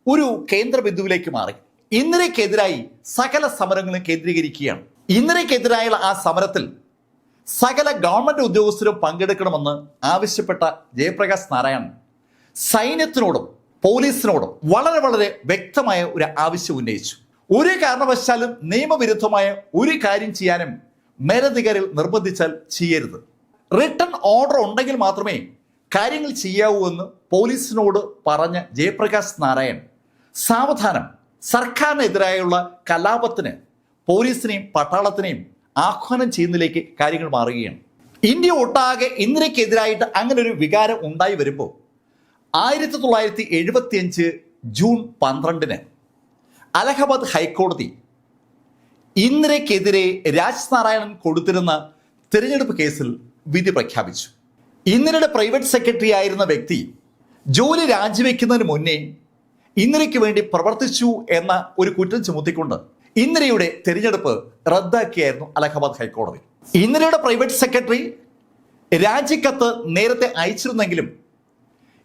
ഒരു കേന്ദ്രബിന്ദുവിലേക്ക് മാറി. ഇന്ദിരയ്ക്കെതിരായി സകല സമരങ്ങളും കേന്ദ്രീകരിക്കുകയാണ്. ഇന്ദിരയ്ക്കെതിരായുള്ള ആ സമരത്തിൽ സകല ഗവൺമെന്റ് ഉദ്യോഗസ്ഥരും പങ്കെടുക്കണമെന്ന് ആവശ്യപ്പെട്ട ജയപ്രകാശ് നാരായണൻ സൈന്യത്തിനോടും പോലീസിനോടും വളരെ വളരെ വ്യക്തമായ ഒരു ആവശ്യം ഉന്നയിച്ചു. ഒരു കാരണവശാലും നിയമവിരുദ്ധമായ ഒരു കാര്യം ചെയ്യാനും മേലധികാരികൾ നിർബന്ധിച്ചാൽ ചെയ്യരുത്. റിട്ടൺ ഓർഡർ ഉണ്ടെങ്കിൽ മാത്രമേ കാര്യങ്ങൾ ചെയ്യാവൂ എന്ന് പോലീസിനോട് പറഞ്ഞ ജയപ്രകാശ് നാരായൺ സാവധാനം സർക്കാരിനെതിരായുള്ള കലാപത്തിന് പോലീസിനെയും പട്ടാളത്തിനെയും ആഹ്വാനം ചെയ്യുന്നതിലേക്ക് കാര്യങ്ങൾ മാറുകയാണ്. ഇന്ത്യ ഒട്ടാകെ ഇന്ദിരയ്ക്കെതിരായിട്ട് അങ്ങനെ ഒരു വികാരം ഉണ്ടായി വരുമ്പോൾ 1975 ജൂൺ 12 അലഹബാദ് ഹൈക്കോടതി ഇന്ദിരയ്ക്കെതിരെ രാജ് നാരായണൻ കൊടുത്തിരുന്ന തിരഞ്ഞെടുപ്പ് കേസിൽ വിധി പ്രഖ്യാപിച്ചു. ഇന്ദിരയുടെ പ്രൈവറ്റ് സെക്രട്ടറി ആയിരുന്ന വ്യക്തി ജോലി രാജിവെക്കുന്നതിന് മുന്നേ ഇന്ദിരയ്ക്ക് വേണ്ടി പ്രവർത്തിച്ചു എന്ന ഒരു കുറ്റം ചുമത്തിക്കൊണ്ട് ഇന്ദിരയുടെ തിരഞ്ഞെടുപ്പ് റദ്ദാക്കിയായിരുന്നു അലഹബാദ് ഹൈക്കോടതി. ഇന്ദിരയുടെ പ്രൈവറ്റ് സെക്രട്ടറി രാജിക്കത്ത് നേരത്തെ അയച്ചിരുന്നെങ്കിലും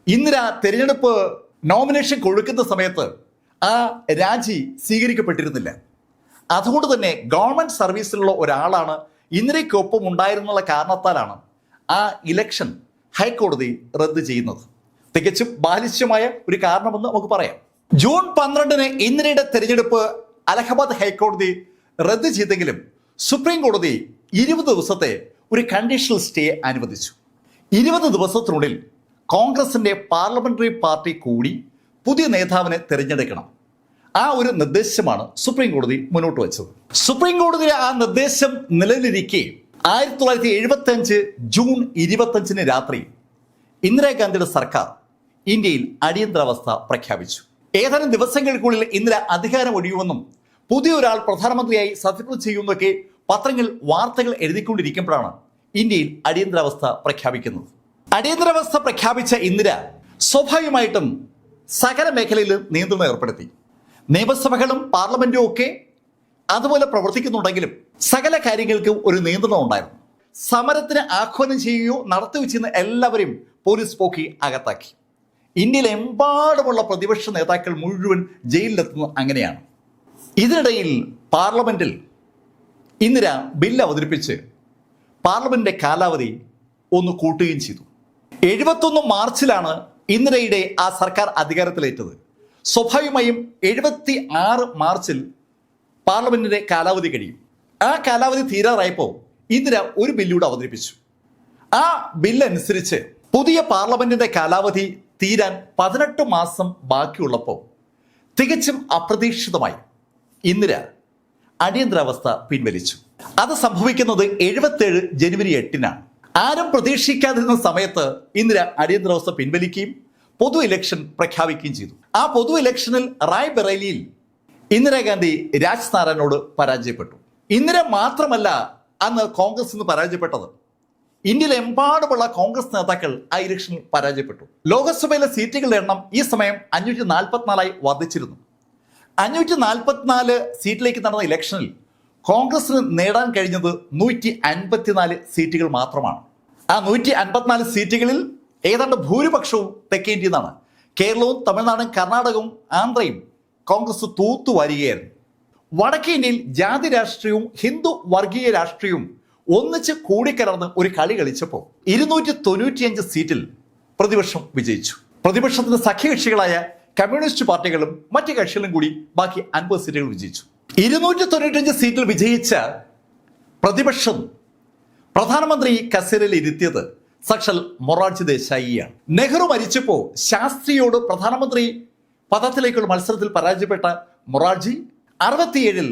ഇന്ദിര തിരഞ്ഞെടുപ്പ് നോമിനേഷൻ കൊടുക്കുന്ന സമയത്ത് ആ രാജി സ്വീകരിക്കപ്പെട്ടിരുന്നില്ല. അതുകൊണ്ട് തന്നെ ഗവൺമെന്റ് സർവീസിലുള്ള ഒരാളാണ് ഇന്ദിരയ്ക്കൊപ്പം ഉണ്ടായിരുന്നുള്ള കാരണത്താലാണ് ആ ഇലക്ഷൻ ഹൈക്കോടതി റദ്ദ് ചെയ്യുന്നത്. തികച്ചും ബാലിശ്യമായ ഒരു കാരണമെന്ന് നമുക്ക് പറയാം. ജൂൺ 12 ഇന്ദിരയുടെ തെരഞ്ഞെടുപ്പ് അലഹബാദ് ഹൈക്കോടതി റദ്ദ് ചെയ്തെങ്കിലും സുപ്രീം കോടതി 20 ദിവസത്തെ ഒരു കണ്ടീഷണൽ സ്റ്റേ അനുവദിച്ചു. 20 ദിവസത്തിനുള്ളിൽ കോൺഗ്രസിന്റെ പാർലമെന്ററി പാർട്ടി കൂടി പുതിയ നേതാവിനെ തിരഞ്ഞെടുക്കണം. ആ ഒരു നിർദ്ദേശമാണ് സുപ്രീം കോടതി മുന്നോട്ട് വെച്ചത്. സുപ്രീം കോടതിയുടെ ആ നിർദ്ദേശം നിലനിലിരിക്കെ 1975 ജൂൺ 25 രാത്രി ഇന്ദിരാഗാന്ധിയുടെ സർക്കാർ ഇന്ത്യയിൽ അടിയന്തരാവസ്ഥ പ്രഖ്യാപിച്ചു. ഏതാനും ദിവസങ്ങൾക്കുള്ളിൽ ഇന്ദിര അധികാരം ഒഴിയുമെന്നും പുതിയൊരാൾ പ്രധാനമന്ത്രിയായി സത്യപ്രതിജ്ഞ ചെയ്യുന്നതൊക്കെ പത്രങ്ങൾ വാർത്തകൾ എഴുതിക്കൊണ്ടിരിക്കുമ്പോഴാണ് ഇന്ത്യയിൽ അടിയന്തരാവസ്ഥ പ്രഖ്യാപിക്കുന്നത്. അടിയന്തരാവസ്ഥ പ്രഖ്യാപിച്ച ഇന്ദിര സ്വാഭാവികമായിട്ടും സകല മേഖലയിലും നിയന്ത്രണം ഏർപ്പെടുത്തി. നിയമസഭകളും പാർലമെന്റും ഒക്കെ അതുപോലെ പ്രവർത്തിക്കുന്നുണ്ടെങ്കിലും സകല കാര്യങ്ങൾക്കും ഒരു നിയന്ത്രണം ഉണ്ടായിരുന്നു. സമരത്തിന് ആഹ്വാനം ചെയ്യുകയോ നടത്തിവെച്ചിരുന്ന എല്ലാവരെയും പോലീസ് പോക്കി അകത്താക്കി. ഇന്ത്യയിലെ എമ്പാടുമുള്ള പ്രതിപക്ഷ നേതാക്കൾ മുഴുവൻ ജയിലിലെത്തുന്നത് അങ്ങനെയാണ്. ഇതിനിടയിൽ പാർലമെന്റിൽ ഇന്ദിര ബില്ല് അവതരിപ്പിച്ച് പാർലമെന്റിന്റെ കാലാവധി ഒന്ന് കൂട്ടുകയും ചെയ്തു. 71 മാർച്ചിലാണ് ഇന്ദിരയുടെ ആ സർക്കാർ അധികാരത്തിലേറ്റത്. സ്വാഭാവികമായും 76 മാർച്ചിൽ പാർലമെന്റിന്റെ കാലാവധി കഴിയും. ആ കാലാവധി തീരാറായപ്പോൾ ഇന്ദിര ഒരു ബില്ലൂടെ അവതരിപ്പിച്ചു. ആ ബില്ലനുസരിച്ച് പുതിയ പാർലമെന്റിന്റെ കാലാവധി തീരാൻ 18 മാസം ബാക്കിയുള്ളപ്പോൾ തികച്ചും അപ്രതീക്ഷിതമായി ഇന്ദിര അടിയന്തരാവസ്ഥ പിൻവലിച്ചു. അത് സംഭവിക്കുന്നത് 77 ജനുവരി 8-നാണ്. ആരും പ്രതീക്ഷിക്കാതിരുന്ന സമയത്ത് ഇന്ദിര അടിയന്തരാവസ്ഥ പിൻവലിക്കുകയും പൊതു ഇലക്ഷൻ പ്രഖ്യാപിക്കുകയും ചെയ്തു. ആ പൊതു ഇലക്ഷനിൽ റായ്ബറേലിയിൽ ഇന്ദിരാഗാന്ധി രാജ്നാരായണനോട് പരാജയപ്പെട്ടു. ഇന്ദിര മാത്രമല്ല അന്ന് കോൺഗ്രസ് നിന്ന് പരാജയപ്പെട്ടത്. ഇന്ത്യയിലെമ്പാടുമുള്ള കോൺഗ്രസ് നേതാക്കൾ ആ ഇലക്ഷനിൽ പരാജയപ്പെട്ടു. ലോകസഭയിലെ സീറ്റുകളുടെ എണ്ണം ഈ സമയം 544 വർദ്ധിച്ചിരുന്നു. 544 സീറ്റിലേക്ക് നടന്ന ഇലക്ഷനിൽ കോൺഗ്രസിന് നേടാൻ കഴിഞ്ഞത് 154 സീറ്റുകൾ മാത്രമാണ്. ആ 154 സീറ്റുകളിൽ ഏതാണ്ട് ഭൂരിപക്ഷവും തെക്കേ ഇന്ത്യയിൽ നിന്നാണ്. കേരളവും തമിഴ്നാടും കർണാടകവും ആന്ധ്രയും കോൺഗ്രസ് തൂത്തുവാരുകയായിരുന്നു. വടക്കേ ഇന്ത്യയിൽ ജാതി രാഷ്ട്രീയവും ഹിന്ദു വർഗീയ രാഷ്ട്രീയവും ഒന്നിച്ച് കൂടിക്കലർന്ന് ഒരു കളി കളിച്ചപ്പോൾ 295 സീറ്റിൽ പ്രതിപക്ഷം വിജയിച്ചു. പ്രതിപക്ഷത്തിന്റെ സഖ്യകക്ഷികളായ കമ്മ്യൂണിസ്റ്റ് പാർട്ടികളും മറ്റു കക്ഷികളും കൂടി ബാക്കി 50 സീറ്റുകൾ വിജയിച്ചു. 295 സീറ്റിൽ വിജയിച്ച പ്രതിപക്ഷം പ്രധാനമന്ത്രി കസേരയിൽ ഇരുത്തിയത് സാക്ഷാൽ മൊറാർജി ദേശായിയാണ്. നെഹ്റു മരിച്ചപ്പോൾ ശാസ്ത്രിയോട് പ്രധാനമന്ത്രി പദത്തിലേക്കുള്ള മത്സരത്തിൽ പരാജയപ്പെട്ട മൊറാർജി, 67-ൽ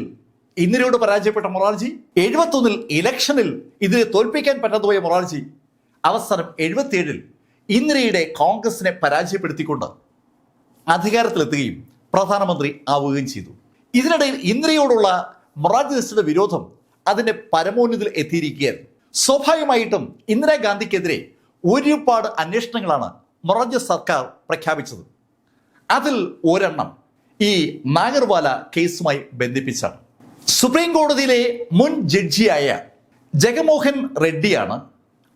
ഇന്ദിരയോട് പരാജയപ്പെട്ട മൊറാർജി, 71-ൽ ഇലക്ഷനിൽ ഇതിനെ തോൽപ്പിക്കാൻ പറ്റാതെ പോയ മൊറാർജി, അവസാനം 77-ൽ ഇന്ദിരയുടെ കോൺഗ്രസിനെ പരാജയപ്പെടുത്തിക്കൊണ്ട് അധികാരത്തിലെത്തുകയും പ്രധാനമന്ത്രി ആവുകയും ചെയ്തു. ഇതിനിടയിൽ ഇന്ദിരയോടുള്ള മൊറാർജി ദേശയുടെ വിരോധം അതിന്റെ പരമോന്നതിൽ എത്തിയിരിക്കുകയായിരുന്നു. സ്വാഭാവികമായിട്ടും ഇന്ദിരാഗാന്ധിക്കെതിരെ ഒരുപാട് അന്വേഷണങ്ങളാണ് മൊറാർജി സർക്കാർ പ്രഖ്യാപിച്ചത്. അതിൽ ഒരെണ്ണം ഈ നാഗർവാല കേസുമായി ബന്ധിപ്പിച്ചാണ്. സുപ്രീം കോടതിയിലെ മുൻ ജഡ്ജിയായ ജഗൻമോഹൻ റെഡ്ഡിയാണ്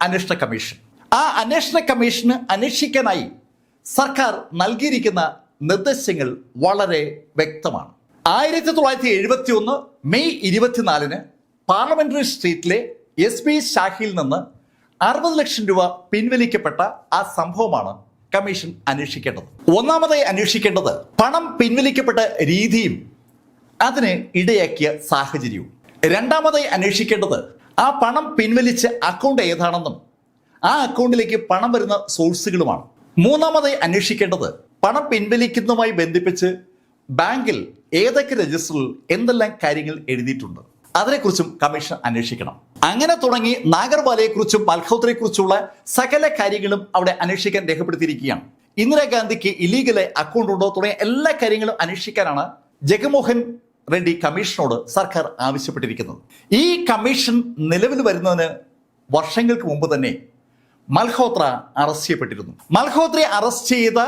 അന്വേഷണ കമ്മീഷൻ. ആ അന്വേഷണ കമ്മീഷന് അന്വേഷിക്കാനായി സർക്കാർ നൽകിയിരിക്കുന്ന നിർദ്ദേശങ്ങൾ വളരെ വ്യക്തമാണ്. 1971 മെയ് 24-ന് പാർലമെന്ററി സ്ട്രീറ്റിലെ SP ശാഖയിൽ നിന്ന് 60 ലക്ഷം രൂപ പിൻവലിക്കപ്പെട്ട ആ സംഭവമാണ് കമ്മീഷൻ അന്വേഷിക്കേണ്ടത്. ഒന്നാമതായി അന്വേഷിക്കേണ്ടത് പണം പിൻവലിക്കപ്പെട്ട രീതിയും അതിന് ഇടയാക്കിയ സാഹചര്യവും. രണ്ടാമതായി അന്വേഷിക്കേണ്ടത് ആ പണം പിൻവലിച്ച അക്കൗണ്ട് ഏതാണെന്നും ആ അക്കൗണ്ടിലേക്ക് പണം വരുന്ന സോഴ്സുകളുമാണ്. മൂന്നാമതായി അന്വേഷിക്കേണ്ടത് പണം പിൻവലിക്കുന്നതുമായി ബന്ധിപ്പിച്ച് ബാങ്കിൽ ഏതൊക്കെ രജിസ്റ്ററിൽ എന്തെല്ലാം കാര്യങ്ങൾ എഴുതിയിട്ടുണ്ട്, അതിനെക്കുറിച്ചും കമ്മീഷൻ അന്വേഷിക്കണം. അങ്ങനെ തുടങ്ങി നാഗർവാലയെക്കുറിച്ചും മൽഹോത്രയെക്കുറിച്ചുള്ള സകല കാര്യങ്ങളും അവിടെ അന്വേഷിക്കാൻ രേഖപ്പെടുത്തിയിരിക്കുകയാണ്. ഇന്ദിരാഗാന്ധിക്ക് ഇല്ലീഗലായി അക്കൗണ്ട് ഉണ്ടോ തുടങ്ങിയ എല്ലാ കാര്യങ്ങളും അന്വേഷിക്കാനാണ് ജഗൻമോഹൻ റെഡ്ഡി കമ്മീഷനോട് സർക്കാർ ആവശ്യപ്പെട്ടിരിക്കുന്നത്. ഈ കമ്മീഷൻ നിലവിൽ വരുന്നതിന് വർഷങ്ങൾക്ക് മുമ്പ് തന്നെ മൽഹോത്ര അറസ്റ്റ് ചെയ്യപ്പെട്ടിരുന്നു. മൽഹോത്രയെ അറസ്റ്റ് ചെയ്ത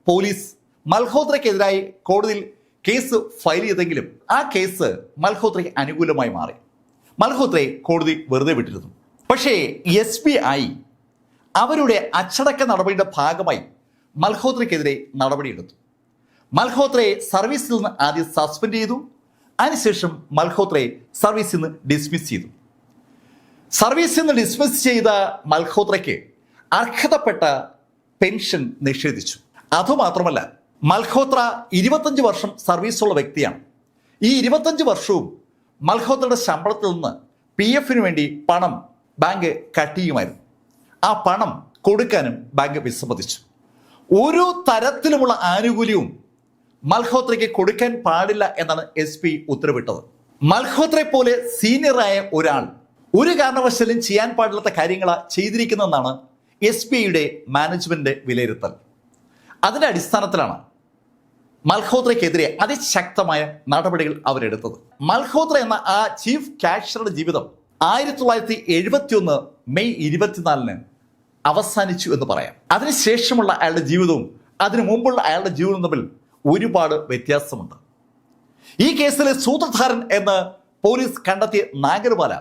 പോലീസ് മൽഹോത്രയ്ക്കെതിരായി കോടതിയിൽ കേസ് ഫയൽ ചെയ്തെങ്കിലും ആ കേസ് മൽഹോത്രയ്ക്ക് അനുകൂലമായി മാറി. മൽഹോത്രയെ കോടതി വെറുതെ വിട്ടിരുന്നു. പക്ഷേ SBI അവരുടെ അച്ചടക്ക നടപടിയുടെ ഭാഗമായി മൽഹോത്രയ്ക്കെതിരെ നടപടിയെടുത്തു. മൽഹോത്രയെ സർവീസിൽ നിന്ന് ആദ്യം സസ്പെൻഡ് ചെയ്തു. അതിനുശേഷം മൽഹോത്രയെ സർവീസിൽ നിന്ന് ഡിസ്മിസ് ചെയ്തു. സർവീസിൽ നിന്ന് ഡിസ്മിസ് ചെയ്ത മൽഹോത്രയ്ക്ക് അർഹതപ്പെട്ട പെൻഷൻ നിഷേധിച്ചു. അതുമാത്രമല്ല, മൽഹോത്ര 25 വർഷം സർവീസുള്ള വ്യക്തിയാണ്. ഈ 25 വർഷവും മൽഹോത്രയുടെ ശമ്പളത്തിൽ നിന്ന് PF-ന് വേണ്ടി പണം ബാങ്ക് കട്ട് ചെയ്യുമായിരുന്നു. ആ പണം കൊടുക്കാനും ബാങ്ക് വിസമ്മതിച്ചു. ഒരു തരത്തിലുമുള്ള ആനുകൂല്യവും മൽഹോത്രയ്ക്ക് കൊടുക്കാൻ പാടില്ല എന്നാണ് SP ഉത്തരവിട്ടത്. മൽഹോത്രയെ പോലെ സീനിയറായ ഒരാൾ ഒരു കാരണവശാലും ചെയ്യാൻ പാടില്ലാത്ത കാര്യങ്ങൾ ചെയ്തിരിക്കുന്നതെന്നാണ് SBIയുടെ മാനേജ്മെന്റ് വിലയിരുത്തൽ. അതിന്റെ അടിസ്ഥാനത്തിലാണ് മൽഹോത്രയ്ക്കെതിരെ അതിശക്തമായ നടപടികൾ അവരെടുത്തത്. മൽഹോത്ര എന്ന ആ ചീഫ് കാഷ്യറുടെ ജീവിതം 1971 മെയ് 24 അവസാനിച്ചു എന്ന് പറയാം. അതിനുശേഷമുള്ള അയാളുടെ ജീവിതവും അതിനു മുമ്പുള്ള അയാളുടെ ജീവിതവും തമ്മിൽ ഒരുപാട് വ്യത്യാസമുണ്ട്. ഈ കേസിലെ സൂത്രധാരൻ എന്ന് പോലീസ് കണ്ടെത്തിയ നാഗർവാല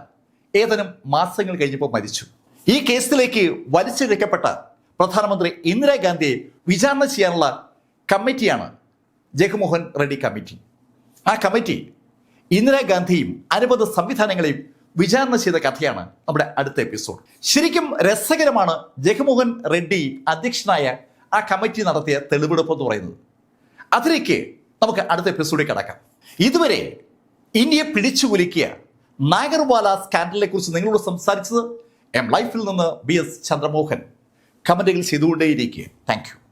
ഏതാനും മാസങ്ങൾ കഴിഞ്ഞപ്പോൾ മരിച്ചു. ഈ കേസിലേക്ക് വലിച്ചിഴക്കപ്പെട്ട പ്രധാനമന്ത്രി ഇന്ദിരാഗാന്ധിയെ വിചാരണ ചെയ്യാനുള്ള കമ്മിറ്റിയാണ് ജഗ്മോഹൻ റെഡ്ഡി കമ്മിറ്റി. ആ കമ്മിറ്റി ഇന്ദിരാഗാന്ധിയും അനുബന്ധ സംവിധാനങ്ങളെയും വിചാരണ ചെയ്ത കഥയാണ് നമ്മുടെ അടുത്ത എപ്പിസോഡ്. ശരിക്കും രസകരമാണ് ജഗ്മോഹൻ റെഡ്ഡി അധ്യക്ഷനായ ആ കമ്മിറ്റി നടത്തിയ തെളിവെടുപ്പ് എന്ന് പറയുന്നത്. അതിലേക്ക് നമുക്ക് അടുത്ത എപ്പിസോഡിൽ കടക്കാം. ഇതുവരെ ഇന്ത്യയെ പിടിച്ചുകുലുക്കിയ നാഗർവാല സ്കാൻഡലിനെ കുറിച്ച് നിങ്ങളോട് സംസാരിച്ചത് ലൈഫിൽ നിന്ന് BS ചന്ദ്രമോഹൻ. കമന്റുകൾ ചെയ്തുകൊണ്ടേയിരിക്കുക. Thank you.